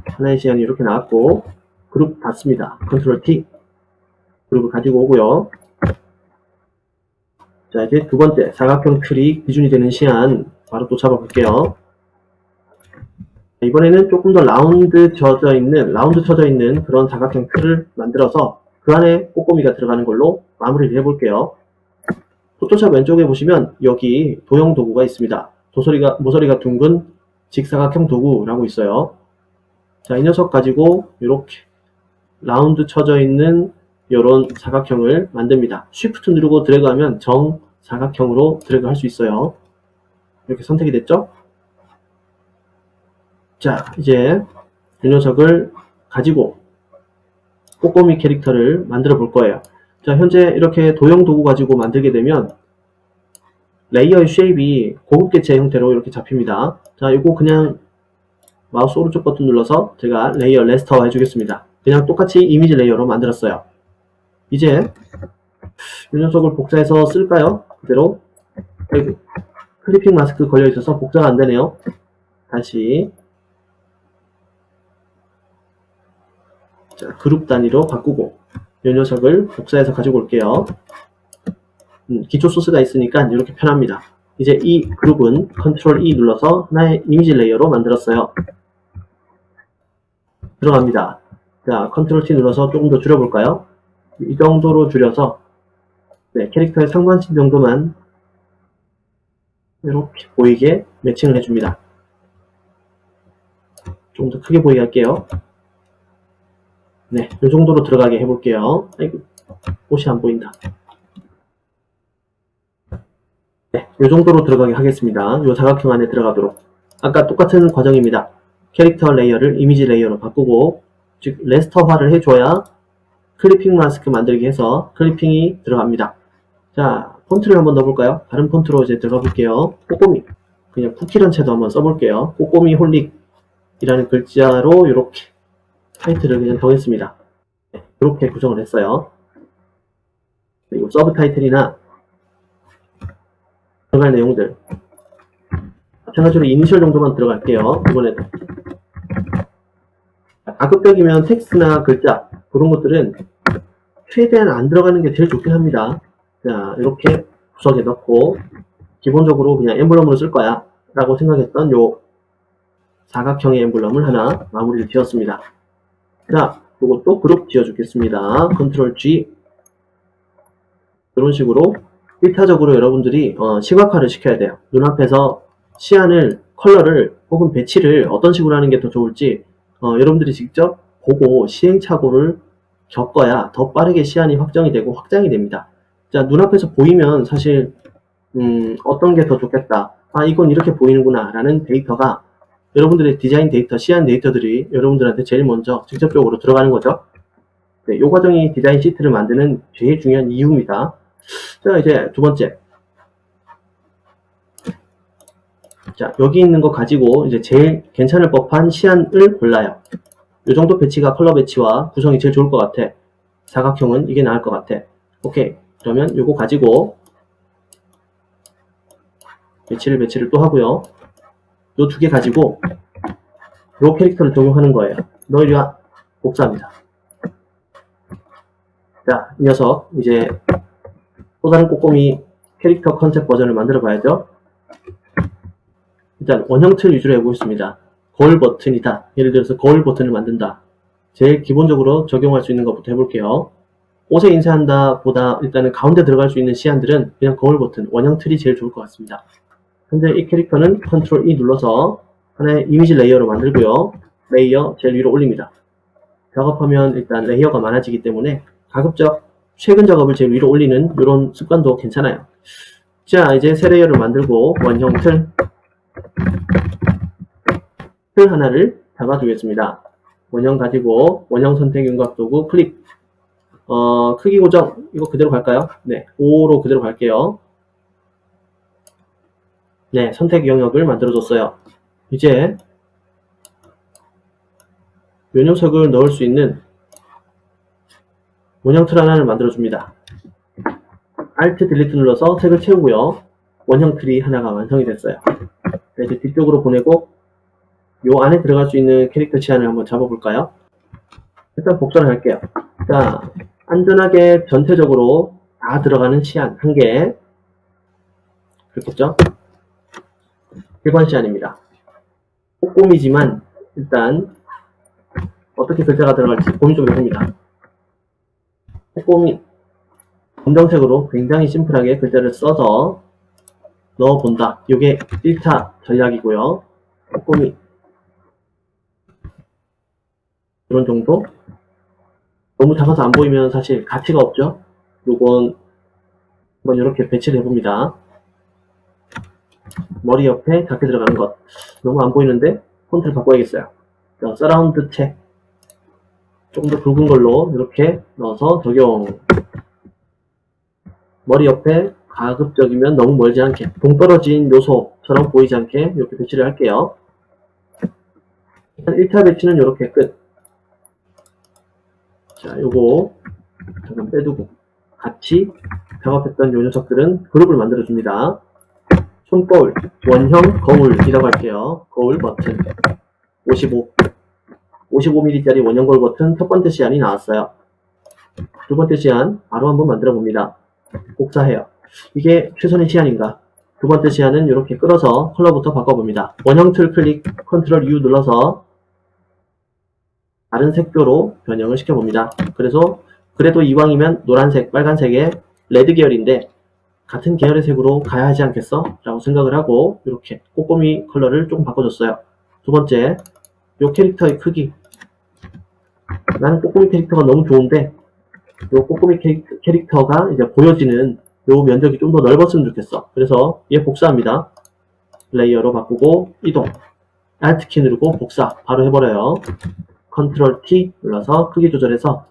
하나의 시안이 이렇게 나왔고 그룹 닫습니다. 컨트롤 T. 그룹을 가지고 오고요. 자, 이제 두 번째 사각형 틀이 기준이 되는 시안 바로 또 잡아볼게요. 이번에는 조금 더 라운드 쳐져 있는 그런 사각형 틀을 만들어서 그 안에 꼬꼬미가 들어가는 걸로 마무리를 해볼게요. 포토샵 왼쪽에 보시면 여기 도형 도구가 있습니다. 모서리가 둥근 직사각형 도구라고 있어요. 자, 이 녀석 가지고 이렇게 라운드 쳐져 있는 이런 사각형을 만듭니다. Shift 누르고 드래그하면 정사각형으로 드래그 할 수 있어요. 이렇게 선택이 됐죠? 자, 이제 이 녀석을 가지고 꼬꼬미 캐릭터를 만들어 볼 거예요. 자, 현재 이렇게 도형 도구 가지고 만들게 되면 레이어의 쉐입이 고급 개체 형태로 이렇게 잡힙니다. 자, 이거 그냥 마우스 오른쪽 버튼 눌러서 제가 레이어 레스터 해주겠습니다. 그냥 똑같이 이미지 레이어로 만들었어요. 이제 이 녀석을 복사해서 쓸까요? 그대로. 클리핑 마스크 걸려 있어서 복사가 안 되네요. 다시. 자, 그룹 단위로 바꾸고 이 녀석을 복사해서 가지고 올게요. 기초 소스가 있으니까 이렇게 편합니다. 이제 이 그룹은 Ctrl E 눌러서 하나의 이미지 레이어로 만들었어요. 들어갑니다. 자, Ctrl T 눌러서 조금 더 줄여볼까요? 이 정도로 줄여서 캐릭터의 상반신 정도만 이렇게 보이게 매칭을 해줍니다. 좀 더 크게 보이게 할게요. 네, 이 정도로 들어가게 해볼게요. 아이고, 옷이 안 보인다. 네, 이 정도로 들어가게 하겠습니다. 이 사각형 안에 들어가도록. 아까 똑같은 과정입니다. 캐릭터 레이어를 이미지 레이어로 바꾸고, 즉 레스터화를 해줘야 클리핑 마스크 만들기 해서 클리핑이 들어갑니다. 자, 폰트를 한번 넣어볼까요? 다른 폰트로 이제 들어가 볼게요. 꼬꼬미. 그냥 쿠키런체도 한번 써볼게요. 꼬꼬미 홀릭이라는 글자로 이렇게 타이틀을 그냥 정했습니다. 네, 이렇게 구성을 했어요. 그리고 서브 타이틀이나 들어갈 내용들 마찬가지로 이니셜 정도만 들어갈게요. 이번에도 가급적이면 텍스트나 글자 그런 것들은 최대한 안 들어가는 게 제일 좋긴 합니다. 자, 이렇게 구석에 넣고 기본적으로 그냥 엠블럼으로 쓸 거야 라고 생각했던 요 사각형의 엠블럼을 하나 마무리를 지었습니다. 자, 이것도 그룹 지어주겠습니다. Ctrl G. 이런 식으로 일타적으로 여러분들이 시각화를 시켜야 돼요. 눈앞에서 시안을, 컬러를 혹은 배치를 어떤 식으로 하는 게 더 좋을지 여러분들이 직접 보고 시행착오를 겪어야 더 빠르게 시안이 확정이 되고 확장이 됩니다. 자, 눈앞에서 보이면 사실 어떤 게 더 좋겠다. 아, 이건 이렇게 보이는구나 라는 데이터가 여러분들의 디자인 데이터, 시안 데이터들이 여러분들한테 제일 먼저 직접적으로 들어가는 거죠. 네, 이 과정이 디자인 시트를 만드는 제일 중요한 이유입니다. 자, 이제 두 번째. 자, 여기 있는 거 가지고 이제 제일 괜찮을 법한 시안을 골라요. 이 정도 배치가 컬러 배치와 구성이 제일 좋을 것 같아. 사각형은 이게 나을 것 같아. 오케이. 그러면 이거 가지고 배치를 또 하고요. 이 두 개 가지고 로 캐릭터를 적용하는 거예요. 너 이리 와. 복사합니다. 자, 이 녀석 이제 또 다른 꼬꼬미 캐릭터 컨셉 버전을 만들어 봐야죠. 일단 원형 틀 위주로 해보겠습니다. 거울 버튼이다. 예를 들어서 거울 버튼을 만든다. 제일 기본적으로 적용할 수 있는 것부터 해볼게요. 옷에 인쇄한다 보다 일단은 가운데 들어갈 수 있는 시안들은 그냥 거울 버튼, 원형 틀이 제일 좋을 것 같습니다. 현재 이 캐릭터는 Ctrl E 눌러서 하나의 이미지 레이어로 만들고요. 레이어 제일 위로 올립니다. 작업하면 일단 레이어가 많아지기 때문에 가급적 최근 작업을 제일 위로 올리는 이런 습관도 괜찮아요. 자, 이제 새 레이어를 만들고 원형 틀 하나를 잡아주겠습니다. 원형 가지고 원형 선택 윤곽 도구 클릭. 크기 고정 이거 그대로 갈까요? 네, 5로 그대로 갈게요. 네, 선택 영역을 만들어줬어요. 이제 요 녀석을 넣을 수 있는 원형 틀 하나를 만들어줍니다. Alt 딜리트 눌러서 색을 채우고요. 원형 틀이 하나가 완성이 됐어요. 네, 이제 뒤쪽으로 보내고 요 안에 들어갈 수 있는 캐릭터 치안을 한번 잡아볼까요? 일단 복사를 할게요. 자, 안전하게 전체적으로 다 들어가는 시안 한 개. 그렇겠죠? 일반 시안입니다. 꼬꼬미지만 일단 어떻게 글자가 들어갈지 고민 좀 해봅니다. 꼼꼼히 검정색으로 굉장히 심플하게 글자를 써서 넣어본다. 이게 1차 전략이고요. 꼼꼼히 이런 정도. 너무 작아서 안 보이면 사실 가치가 없죠. 요건 한번 이렇게 배치를 해봅니다. 머리 옆에 작게 들어가는 것. 너무 안 보이는데 폰트를 바꿔야겠어요. 자, 서라운드 책. 조금 더 굵은 걸로 이렇게 넣어서 적용. 머리 옆에 가급적이면 너무 멀지 않게 동떨어진 요소처럼 보이지 않게 이렇게 배치를 할게요. 1차 배치는 이렇게 끝. 자, 요거 잠깐 빼두고 같이 작업했던 요 녀석들은 그룹을 만들어줍니다. 손거울, 원형 거울이라고 할게요. 거울 버튼 55mm짜리 원형 거울 버튼 첫 번째 시안이 나왔어요. 두 번째 시안 바로 한번 만들어 봅니다. 복사해요. 이게 최선의 시안인가? 두 번째 시안은 이렇게 끌어서 컬러부터 바꿔봅니다. 원형 틀 클릭 컨트롤 U 눌러서 다른 색조로 변형을 시켜봅니다. 그래도 이왕이면 노란색, 빨간색의 레드 계열인데 같은 계열의 색으로 가야 하지 않겠어? 라고 생각을 하고 이렇게 꼼꼼히 컬러를 조금 바꿔줬어요. 두 번째, 요 캐릭터의 크기. 나는 꼬꼬미 캐릭터가 너무 좋은데 요 꼬꼬미 캐릭터가 이제 보여지는 요 면적이 좀 더 넓었으면 좋겠어. 그래서 얘 복사합니다. 레이어로 바꾸고 이동. Alt 키 누르고 복사 바로 해버려요. 컨트롤 T 눌러서 크기 조절해서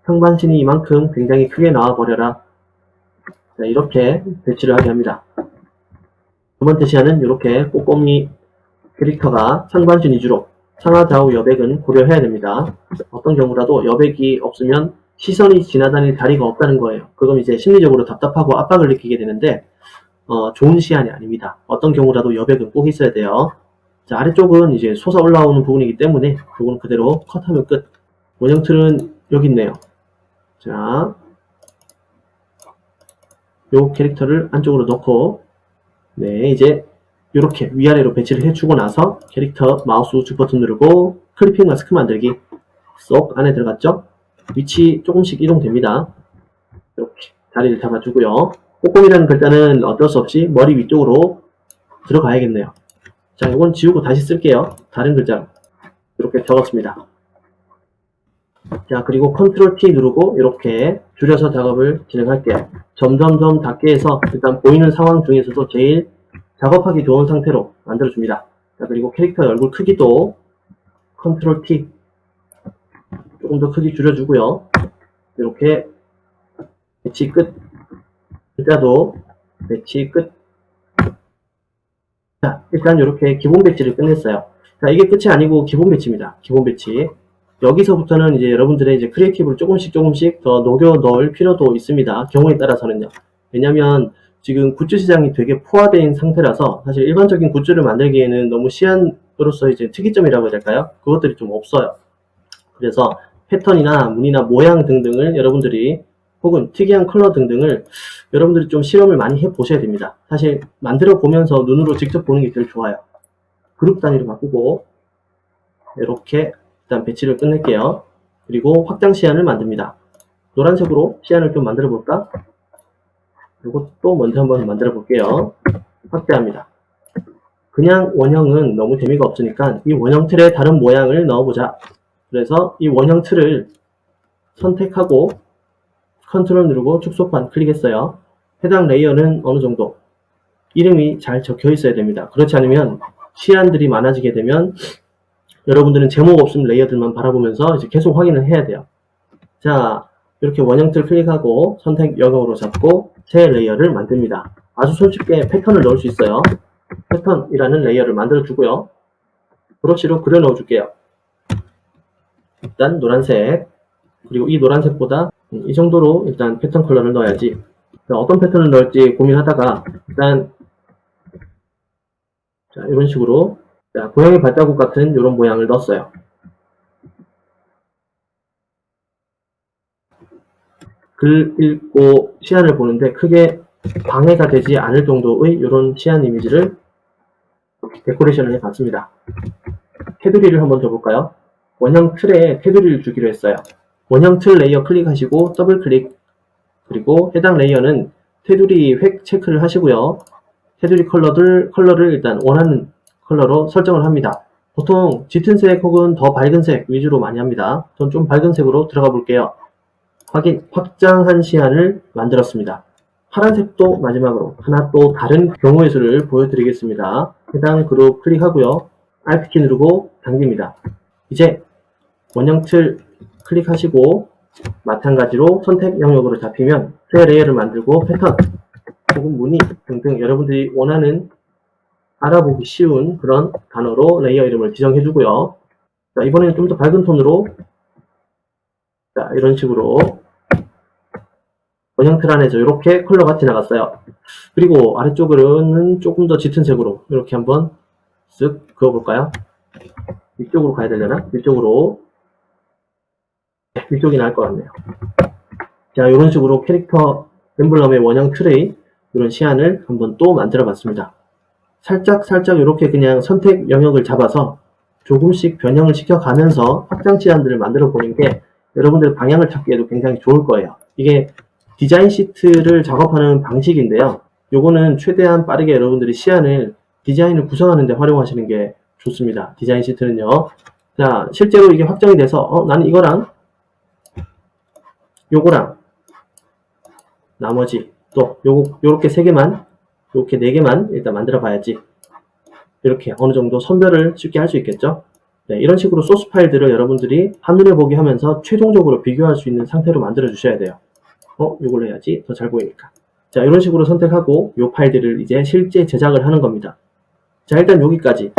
상반신이 이만큼 굉장히 크게 나와버려라. 자, 이렇게 배치를 하게 합니다. 두 번째 시야는 이렇게 꼬꼬미 캐릭터가 상반신 위주로 상하 좌우 여백은 고려해야 됩니다. 어떤 경우라도 여백이 없으면 시선이 지나다닐 자리가 없다는 거예요. 그럼 이제 심리적으로 답답하고 압박을 느끼게 되는데 좋은 시안이 아닙니다. 어떤 경우라도 여백은 꼭 있어야 돼요. 자, 아래쪽은 이제 솟아 올라오는 부분이기 때문에 이건 그대로 컷하면 끝. 원형 틀은 여기 있네요. 자, 요 캐릭터를 안쪽으로 넣고 네, 이제 이렇게 위아래로 배치를 해주고 나서 캐릭터 마우스 우측 버튼 누르고 클리핑 마스크 만들기. 쏙 안에 들어갔죠? 위치 조금씩 이동됩니다. 이렇게 자리를 잡아주고요. 꼬꼬미라는 글자는 어쩔 수 없이 머리 위쪽으로 들어가야겠네요. 자, 이건 지우고 다시 쓸게요. 다른 글자 이렇게 적었습니다. 자, 그리고 컨트롤 T 누르고 이렇게 줄여서 작업을 진행할게요. 점점점 닿게 해서 일단 보이는 상황 중에서도 제일 작업하기 좋은 상태로 만들어줍니다. 자, 그리고 캐릭터의 얼굴 크기도 컨트롤 T 조금 더 크기 줄여주고요. 이렇게 배치 끝. 글자도 배치 끝. 자, 일단 이렇게 기본 배치를 끝냈어요. 자, 이게 끝이 아니고 기본 배치입니다. 기본 배치. 여기서부터는 이제 여러분들의 이제 크리에이티브를 조금씩 더 녹여 넣을 필요도 있습니다. 경우에 따라서는요. 왜냐면 지금 굿즈 시장이 되게 포화된 상태라서 사실 일반적인 굿즈를 만들기에는 너무 시안으로서 이제 특이점이라고 해야 될까요? 그것들이 좀 없어요. 그래서 패턴이나 무늬나 모양 등등을 여러분들이 혹은 특이한 컬러 등등을 여러분들이 좀 실험을 많이 해보셔야 됩니다. 사실 만들어 보면서 눈으로 직접 보는 게 제일 좋아요. 그룹 단위로 바꾸고 이렇게 일단 배치를 끝낼게요. 그리고 확장 시안을 만듭니다. 노란색으로 시안을 좀 만들어 볼까? 이것도 먼저 한번 만들어 볼게요. 확대합니다. 그냥 원형은 너무 재미가 없으니까 이 원형 틀에 다른 모양을 넣어보자. 그래서 이 원형 틀을 선택하고 컨트롤 누르고 축소판 클릭했어요. 해당 레이어는 어느 정도 이름이 잘 적혀 있어야 됩니다. 그렇지 않으면 시안들이 많아지게 되면 여러분들은 제목 없음 레이어들만 바라보면서 이제 계속 확인을 해야 돼요. 자, 이렇게 원형 틀 클릭하고 선택 영역으로 잡고 새 레이어를 만듭니다. 아주 손쉽게 패턴을 넣을 수 있어요. 패턴이라는 레이어를 만들어 주고요. 브러쉬로 그려 넣어 줄게요. 일단 노란색, 그리고 이 노란색보다 이 정도로 일단 패턴 컬러를 넣어야지. 어떤 패턴을 넣을지 고민하다가 일단 자, 이런 식으로 자, 고양이 발자국 같은 이런 모양을 넣었어요. 글 읽고 시안을 보는데 크게 방해가 되지 않을 정도의 이런 시안 이미지를 데코레이션을 해봤습니다. 테두리를 한번 줘볼까요? 원형 틀에 테두리를 주기로 했어요. 원형 틀 레이어 클릭하시고 더블 클릭, 그리고 해당 레이어는 테두리 획 체크를 하시고요. 테두리 컬러를 일단 원하는 컬러로 설정을 합니다. 보통 짙은 색 혹은 더 밝은 색 위주로 많이 합니다. 전 좀 밝은 색으로 들어가 볼게요. 확장한 시안을 만들었습니다. 파란색도 마지막으로 하나 또 다른 경우의 수를 보여드리겠습니다. 해당 그룹 클릭하고요. Alt키 누르고 당깁니다. 이제 원형 틀 클릭하시고 마찬가지로 선택 영역으로 잡히면 새 레이어를 만들고 패턴 혹은 무늬 등등 여러분들이 원하는 알아보기 쉬운 그런 단어로 레이어 이름을 지정해주고요. 자, 이번에는 좀 더 밝은 톤으로 자, 이런 식으로 원형 틀 안에서 이렇게 컬러가 지나갔어요. 그리고 아래쪽으로는 조금 더 짙은 색으로 이렇게 한번 쓱 그어볼까요? 이쪽으로 가야 되려나? 이쪽으로. 이쪽이 나을 것 같네요. 자, 이런 식으로 캐릭터 엠블럼의 원형 트레이 이런 시안을 한번 또 만들어 봤습니다. 살짝 이렇게 그냥 선택 영역을 잡아서 조금씩 변형을 시켜가면서 확장 시안들을 만들어 보는 게 여러분들 방향을 찾기에도 굉장히 좋을 거예요. 이게 디자인 시트를 작업하는 방식인데요. 요거는 최대한 빠르게 여러분들이 시안을 디자인을 구성하는 데 활용하시는 게 좋습니다. 디자인 시트는요. 자, 실제로 이게 확정이 돼서 나는 이거랑 요거랑 나머지 또 요렇게 3개만 요렇게 4개만 일단 만들어 봐야지. 이렇게 어느 정도 선별을 쉽게 할 수 있겠죠. 네, 이런 식으로 소스 파일들을 여러분들이 한눈에 보기 하면서 최종적으로 비교할 수 있는 상태로 만들어 주셔야 돼요. 요걸로 해야지 더 잘 보이니까. 자, 이런 식으로 선택하고 요 파일들을 이제 실제 제작을 하는 겁니다. 자, 일단 여기까지.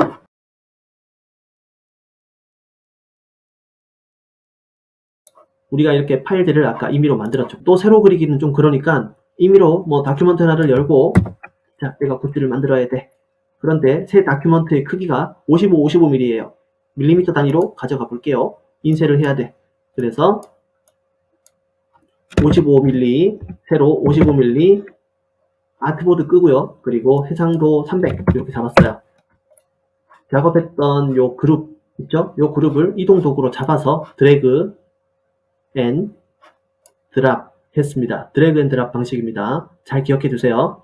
우리가 이렇게 파일들을 아까 임의로 만들었죠. 또 새로 그리기는 좀 그러니까 임의로 뭐 다큐멘트 하나를 열고 자, 내가 굿즈를 만들어야 돼. 그런데 새 다큐멘트의 크기가 55mm예요. 밀리미터 단위로 가져가 볼게요. 인쇄를 해야 돼. 그래서 55mm, 세로 55mm 아트보드 끄고요. 그리고 해상도 300 이렇게 잡았어요. 작업했던 요 그룹 있죠? 요 그룹을 이동 도구로 잡아서 드래그 앤 드랍 했습니다. 드래그 앤 드랍 방식입니다. 잘 기억해 두세요.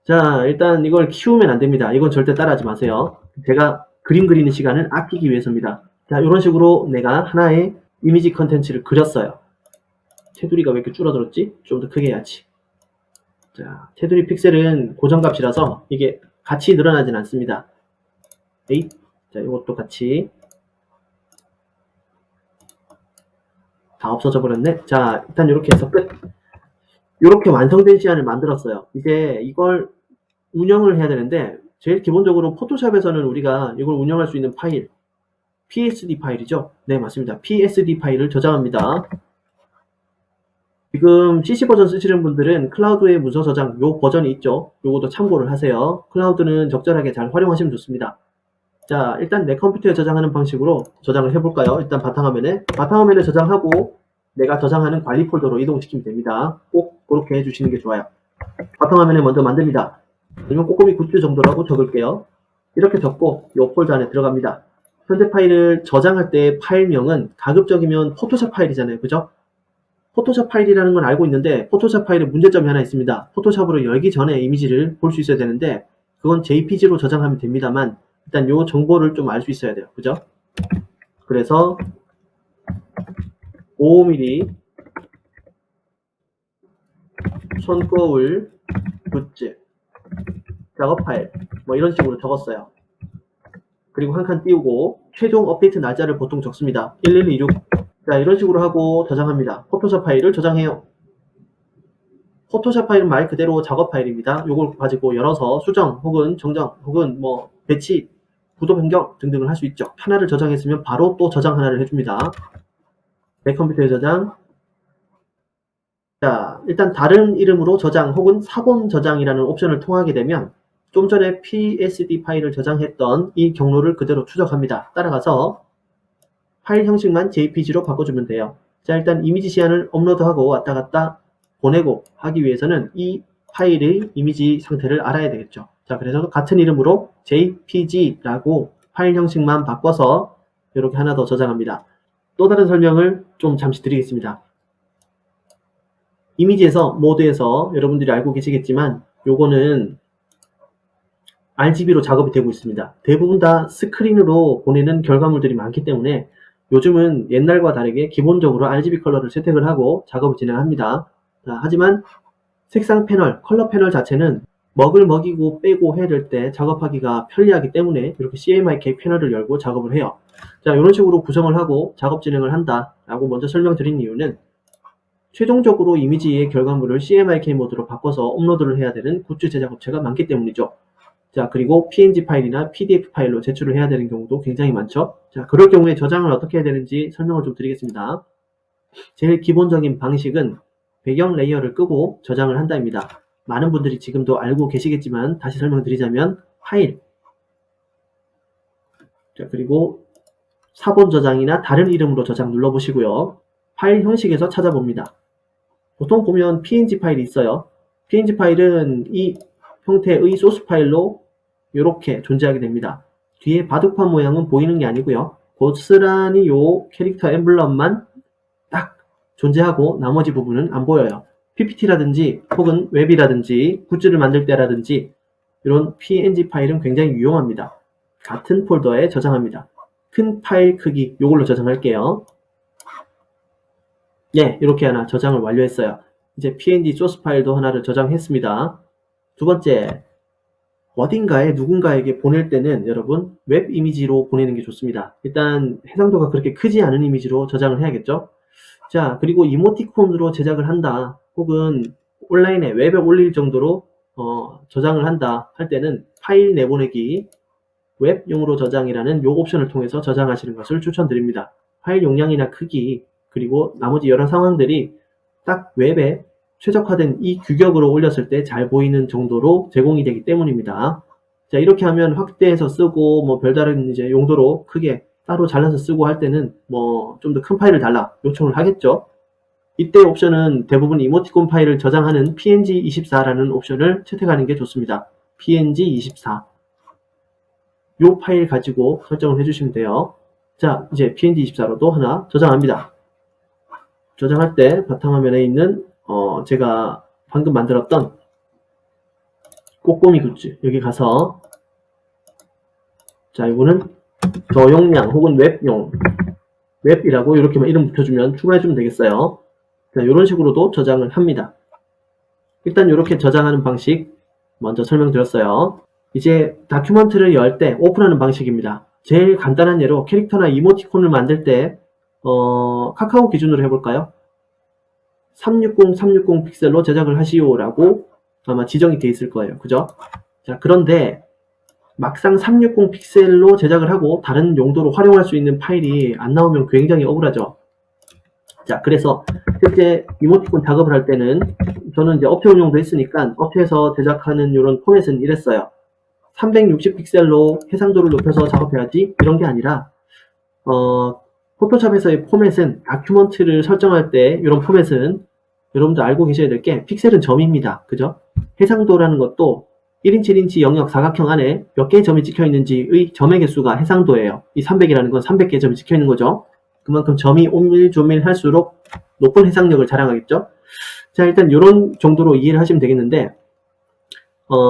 자, 일단 이걸 키우면 안 됩니다. 이건 절대 따라하지 마세요. 제가 그림 그리는 시간을 아끼기 위해서입니다. 자, 이런 식으로 내가 하나의 이미지 컨텐츠를 그렸어요. 테두리가 왜 이렇게 줄어들었지? 좀 더 크게 해야지. 자, 테두리 픽셀은 고정값이라서 이게 같이 늘어나진 않습니다. 에잇. 자, 이것도 같이 다 없어져 버렸네. 자, 일단 이렇게 해서 끝. 이렇게 완성된 시안을 만들었어요. 이제 이걸 운영을 해야 되는데 제일 기본적으로 포토샵에서는 우리가 이걸 운영할 수 있는 파일 PSD 파일이죠. 네, 맞습니다. PSD 파일을 저장합니다. 지금 CC 버전 쓰시는 분들은 클라우드의 문서 저장 요 버전이 있죠. 요것도 참고를 하세요. 클라우드는 적절하게 잘 활용하시면 좋습니다. 자, 일단 내 컴퓨터에 저장하는 방식으로 저장을 해볼까요? 일단 바탕화면에 저장하고 내가 저장하는 관리 폴더로 이동시키면 됩니다. 꼭 그렇게 해주시는 게 좋아요. 바탕화면에 먼저 만듭니다. 아니면 꼬꼬미 굿즈 정도라고 적을게요. 이렇게 적고 이 폴더 안에 들어갑니다. 현재 파일을 저장할 때 파일명은 가급적이면 포토샵 파일이잖아요. 그죠? 포토샵 파일이라는 건 알고 있는데 포토샵 파일에 문제점이 하나 있습니다. 포토샵으로 열기 전에 이미지를 볼 수 있어야 되는데 그건 JPG로 저장하면 됩니다만 일단 요 정보를 좀 알 수 있어야 돼요. 그죠? 그래서 55mm 손거울 굿즈 작업 파일 뭐 이런 식으로 적었어요. 그리고 한 칸 띄우고 최종 업데이트 날짜를 보통 적습니다. 1126. 자, 이런 식으로 하고 저장합니다. 포토샵 파일을 저장해요. 포토샵 파일은 말 그대로 작업 파일입니다. 요걸 가지고 열어서 수정 혹은 정정 혹은 뭐 배치 구도 변경 등등을 할 수 있죠. 하나를 저장했으면 바로 또 저장 하나를 해줍니다. 내 컴퓨터에 저장. 자, 일단 다른 이름으로 저장 혹은 사본 저장이라는 옵션을 통하게 되면 좀 전에 PSD 파일을 저장했던 이 경로를 그대로 추적합니다. 따라가서 파일 형식만 JPG로 바꿔주면 돼요. 자, 일단 이미지 시안을 업로드하고 왔다 갔다 보내고 하기 위해서는 이 파일의 이미지 상태를 알아야 되겠죠. 자, 그래서 같은 이름으로 JPG라고 파일 형식만 바꿔서 이렇게 하나 더 저장합니다. 또 다른 설명을 좀 잠시 드리겠습니다. 이미지에서, 모드에서 여러분들이 알고 계시겠지만 요거는 RGB로 작업이 되고 있습니다. 대부분 다 스크린으로 보내는 결과물들이 많기 때문에 요즘은 옛날과 다르게 기본적으로 RGB 컬러를 채택을 하고 작업을 진행합니다. 자, 하지만 색상 패널, 컬러 패널 자체는 먹을 먹이고 빼고 해야 될 때 작업하기가 편리하기 때문에 이렇게 CMYK 패널을 열고 작업을 해요. 자, 이런 식으로 구성을 하고 작업 진행을 한다 라고 먼저 설명드린 이유는 최종적으로 이미지의 결과물을 CMYK 모드로 바꿔서 업로드를 해야 되는 굿즈 제작 업체가 많기 때문이죠. 자, 그리고 PNG 파일이나 PDF 파일로 제출을 해야 되는 경우도 굉장히 많죠. 자, 그럴 경우에 저장을 어떻게 해야 되는지 설명을 좀 드리겠습니다. 제일 기본적인 방식은 배경 레이어를 끄고 저장을 한다입니다. 많은 분들이 지금도 알고 계시겠지만 다시 설명드리자면 파일, 자, 그리고 사본 저장이나 다른 이름으로 저장 눌러보시고요. 파일 형식에서 찾아봅니다. 보통 보면 PNG 파일이 있어요. PNG 파일은 이 형태의 소스 파일로 이렇게 존재하게 됩니다. 뒤에 바둑판 모양은 보이는 게 아니고요. 고스란히 요 캐릭터 엠블럼만 딱 존재하고 나머지 부분은 안 보여요. PPT라든지 혹은 웹이라든지 굿즈를 만들 때라든지 이런 PNG 파일은 굉장히 유용합니다. 같은 폴더에 저장합니다. 큰 파일 크기 요걸로 저장할게요. 예, 이렇게 하나 저장을 완료했어요. 이제 PNG 소스 파일도 하나를 저장했습니다. 두 번째, 어딘가에 누군가에게 보낼 때는 여러분 웹 이미지로 보내는 게 좋습니다. 일단 해상도가 그렇게 크지 않은 이미지로 저장을 해야겠죠. 자, 그리고 이모티콘으로 제작을 한다 혹은 온라인에 웹에 올릴 정도로 저장을 한다 할 때는 파일 내보내기 웹용으로 저장이라는 요 옵션을 통해서 저장하시는 것을 추천드립니다. 파일 용량이나 크기 그리고 나머지 여러 상황들이 딱 웹에 최적화된 이 규격으로 올렸을 때 잘 보이는 정도로 제공이 되기 때문입니다. 자, 이렇게 하면 확대해서 쓰고 뭐 별다른 이제 용도로 크게 따로 잘라서 쓰고 할 때는 뭐 좀 더 큰 파일을 달라 요청을 하겠죠. 이때 옵션은 대부분 이모티콘 파일을 저장하는 PNG24라는 옵션을 채택하는 게 좋습니다. PNG24 요 파일 가지고 설정을 해주시면 돼요. 자, 이제 PNG24로도 하나 저장합니다. 저장할 때 바탕화면에 있는 제가 방금 만들었던 꼬꼬미 굿즈 여기 가서 자, 이거는 저용량 혹은 웹용 웹이라고 이렇게만 이름 붙여주면 추가해주면 되겠어요. 자, 이런 식으로도 저장을 합니다. 일단 이렇게 저장하는 방식 먼저 설명드렸어요. 이제 다큐먼트를 열 때 오픈하는 방식입니다. 제일 간단한 예로 캐릭터나 이모티콘을 만들 때 카카오 기준으로 해볼까요? 360 픽셀로 제작을 하시오라고 아마 지정이 되어 있을 거예요. 그죠? 자, 그런데 막상 360 픽셀로 제작을 하고 다른 용도로 활용할 수 있는 파일이 안 나오면 굉장히 억울하죠. 자, 그래서 실제 이모티콘 작업을 할 때는 저는 이제 업체 운영도 했으니까 업체에서 제작하는 이런 포맷은 이랬어요. 360 픽셀로 해상도를 높여서 작업해야지 이런 게 아니라 포토샵에서의 포맷은 다큐먼트를 설정할 때 이런 포맷은 여러분들 알고 계셔야 될 게 픽셀은 점입니다. 그죠? 해상도라는 것도 1인치 1인치 영역 사각형 안에 몇 개의 점이 찍혀 있는지의 점의 개수가 해상도예요. 이 300이라는 건 300개의 점이 찍혀 있는 거죠. 그만큼 점이 오밀조밀 할수록 높은 해상력을 자랑하겠죠. 자, 일단 이런 정도로 이해를 하시면 되겠는데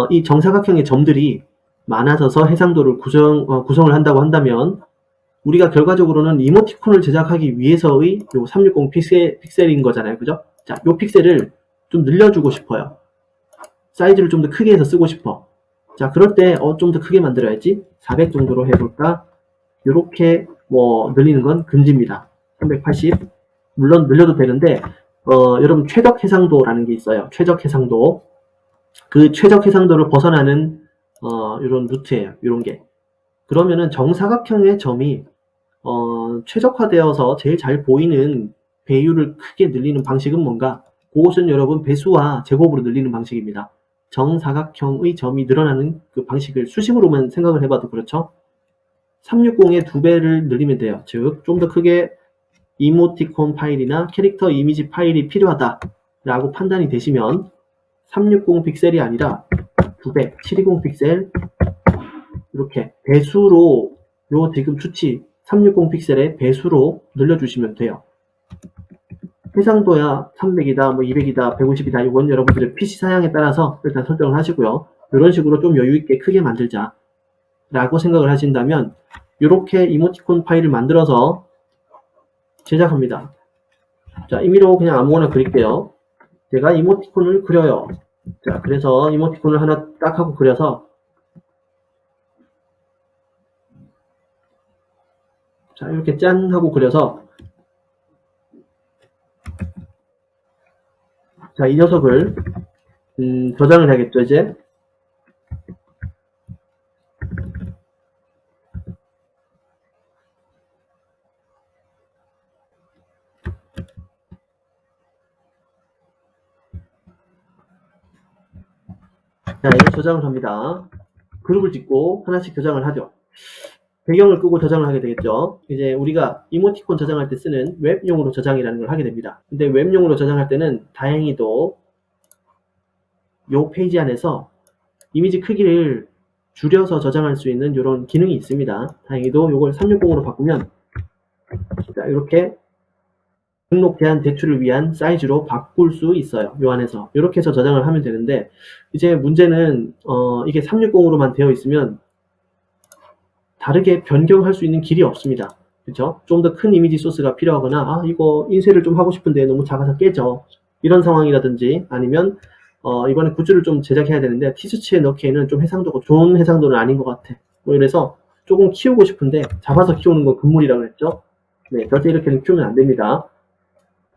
이 정사각형의 점들이 많아져서 해상도를 구성을 한다고 한다면 우리가 결과적으로는 이모티콘을 제작하기 위해서의 요 360 픽셀인 거잖아요. 그죠? 자, 요 픽셀을 좀 늘려주고 싶어요. 사이즈를 좀 더 크게 해서 쓰고 싶어. 자, 그럴 때 좀 더 크게 만들어야지. 400 정도로 해볼까? 요렇게 뭐 늘리는 건 금지입니다. 380 물론 늘려도 되는데 여러분 최적 해상도라는 게 있어요. 최적 해상도. 그 최적 해상도를 벗어나는 이런 루트예요. 이런 게. 그러면은 정사각형의 점이 최적화되어서 제일 잘 보이는 배율을 크게 늘리는 방식은 뭔가? 그것은 여러분 배수와 제곱으로 늘리는 방식입니다. 정사각형의 점이 늘어나는 그 방식을 수식으로만 생각을 해봐도 그렇죠? 360의 2배를 늘리면 돼요. 즉, 좀 더 크게 이모티콘 파일이나 캐릭터 이미지 파일이 필요하다 라고 판단이 되시면 360 픽셀이 아니라 2배, 720 픽셀 이렇게 배수로 요 지금 수치 360 픽셀의 배수로 늘려주시면 돼요. 해상도야 300이다, 뭐 200이다, 150이다. 이건 여러분들의 PC 사양에 따라서 일단 설정을 하시고요. 이런 식으로 좀 여유있게 크게 만들자 라고 생각을 하신다면 이렇게 이모티콘 파일을 만들어서 제작합니다. 자, 임의로 그냥 아무거나 그릴게요. 제가 이모티콘을 그려요. 자, 그래서 이모티콘을 하나 딱 하고 그려서 자, 이렇게 짠 하고 그려서 자, 이 녀석을 저장을 해야겠죠, 이제. 자, 이걸 저장을 합니다. 그룹을 짓고 하나씩 저장을 하죠. 배경을 끄고 저장을 하게 되겠죠. 이제 우리가 이모티콘 저장할 때 쓰는 웹용으로 저장이라는 걸 하게 됩니다. 근데 웹용으로 저장할 때는 다행히도 이 페이지 안에서 이미지 크기를 줄여서 저장할 수 있는 이런 기능이 있습니다. 다행히도 이걸 360으로 바꾸면 자, 이렇게 등록 제한 대출을 위한 사이즈로 바꿀 수 있어요. 요 안에서 이렇게 해서 저장을 하면 되는데 이제 문제는 이게 360으로만 되어 있으면 다르게 변경할 수 있는 길이 없습니다. 그렇죠? 좀 더 큰 이미지 소스가 필요하거나 아 이거 인쇄를 좀 하고 싶은데 너무 작아서 깨져 이런 상황이라든지 아니면 이번에 굿즈를 좀 제작해야 되는데 티셔츠에 넣기에는 좀 해상도가 좋은 해상도는 아닌 것 같아. 뭐 이래서 조금 키우고 싶은데 잡아서 키우는 건 금물이라고 했죠. 네, 절대 이렇게는 키우면 안 됩니다.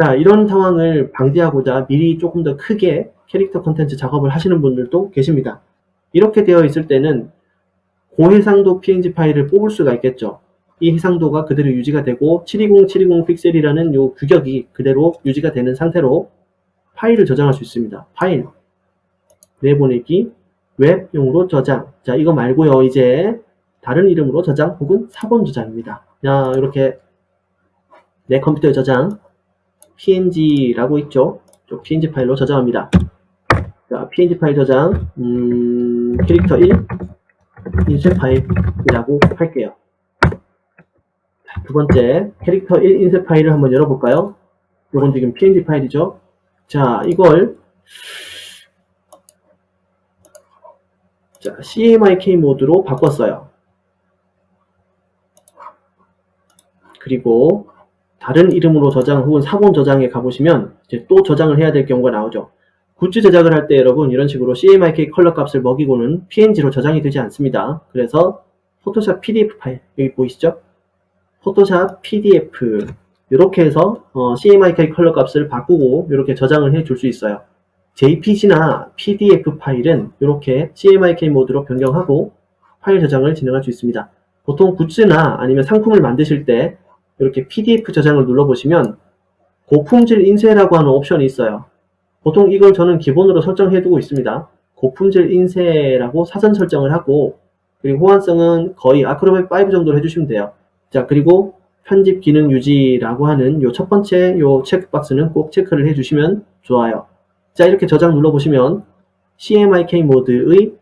자, 이런 상황을 방지하고자 미리 조금 더 크게 캐릭터 컨텐츠 작업을 하시는 분들도 계십니다. 이렇게 되어 있을 때는 고해상도 PNG 파일을 뽑을 수가 있겠죠. 이 해상도가 그대로 유지가 되고 720 픽셀이라는 요 규격이 그대로 유지가 되는 상태로 파일을 저장할 수 있습니다. 파일, 내보내기, 웹용으로 저장. 자, 이거 말고요. 이제 다른 이름으로 저장 혹은 사본 저장입니다. 자, 이렇게 내 컴퓨터에 저장, PNG라고 있죠. PNG 파일로 저장합니다. 자, PNG 파일 저장, 캐릭터 1 인쇄 파일이라고 할게요. 두 번째, 캐릭터 1 인쇄 파일을 한번 열어볼까요? 이건 지금 PNG 파일이죠. 자, 이걸 자, CMYK 모드로 바꿨어요. 그리고 다른 이름으로 저장 혹은 사본 저장에 가보시면 이제 또 저장을 해야 될 경우가 나오죠. 굿즈 제작을 할 때 여러분 이런 식으로 CMYK 컬러 값을 먹이고는 PNG로 저장이 되지 않습니다. 그래서 포토샵 PDF 파일 여기 보이시죠? 포토샵 PDF 이렇게 해서 CMYK 컬러 값을 바꾸고 이렇게 저장을 해 줄 수 있어요. JPG나 PDF 파일은 이렇게 CMYK 모드로 변경하고 파일 저장을 진행할 수 있습니다. 보통 굿즈나 아니면 상품을 만드실 때 이렇게 PDF 저장을 눌러보시면 고품질 인쇄라고 하는 옵션이 있어요. 보통 이걸 저는 기본으로 설정해 두고 있습니다. 고품질 인쇄라고 사전 설정을 하고 그리고 호환성은 거의 아크로벳 5 정도로 해주시면 돼요. 자, 그리고 편집 기능 유지라고 하는 요 첫 번째 요 체크박스는 꼭 체크를 해주시면 좋아요. 자, 이렇게 저장 눌러보시면 CMYK 모드의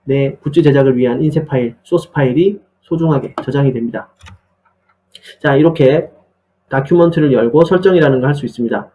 내 굿즈 제작을 위한 인쇄 파일, 소스 파일이 소중하게 저장이 됩니다. 자, 이렇게 다큐먼트를 열고 설정이라는 걸 할 수 있습니다.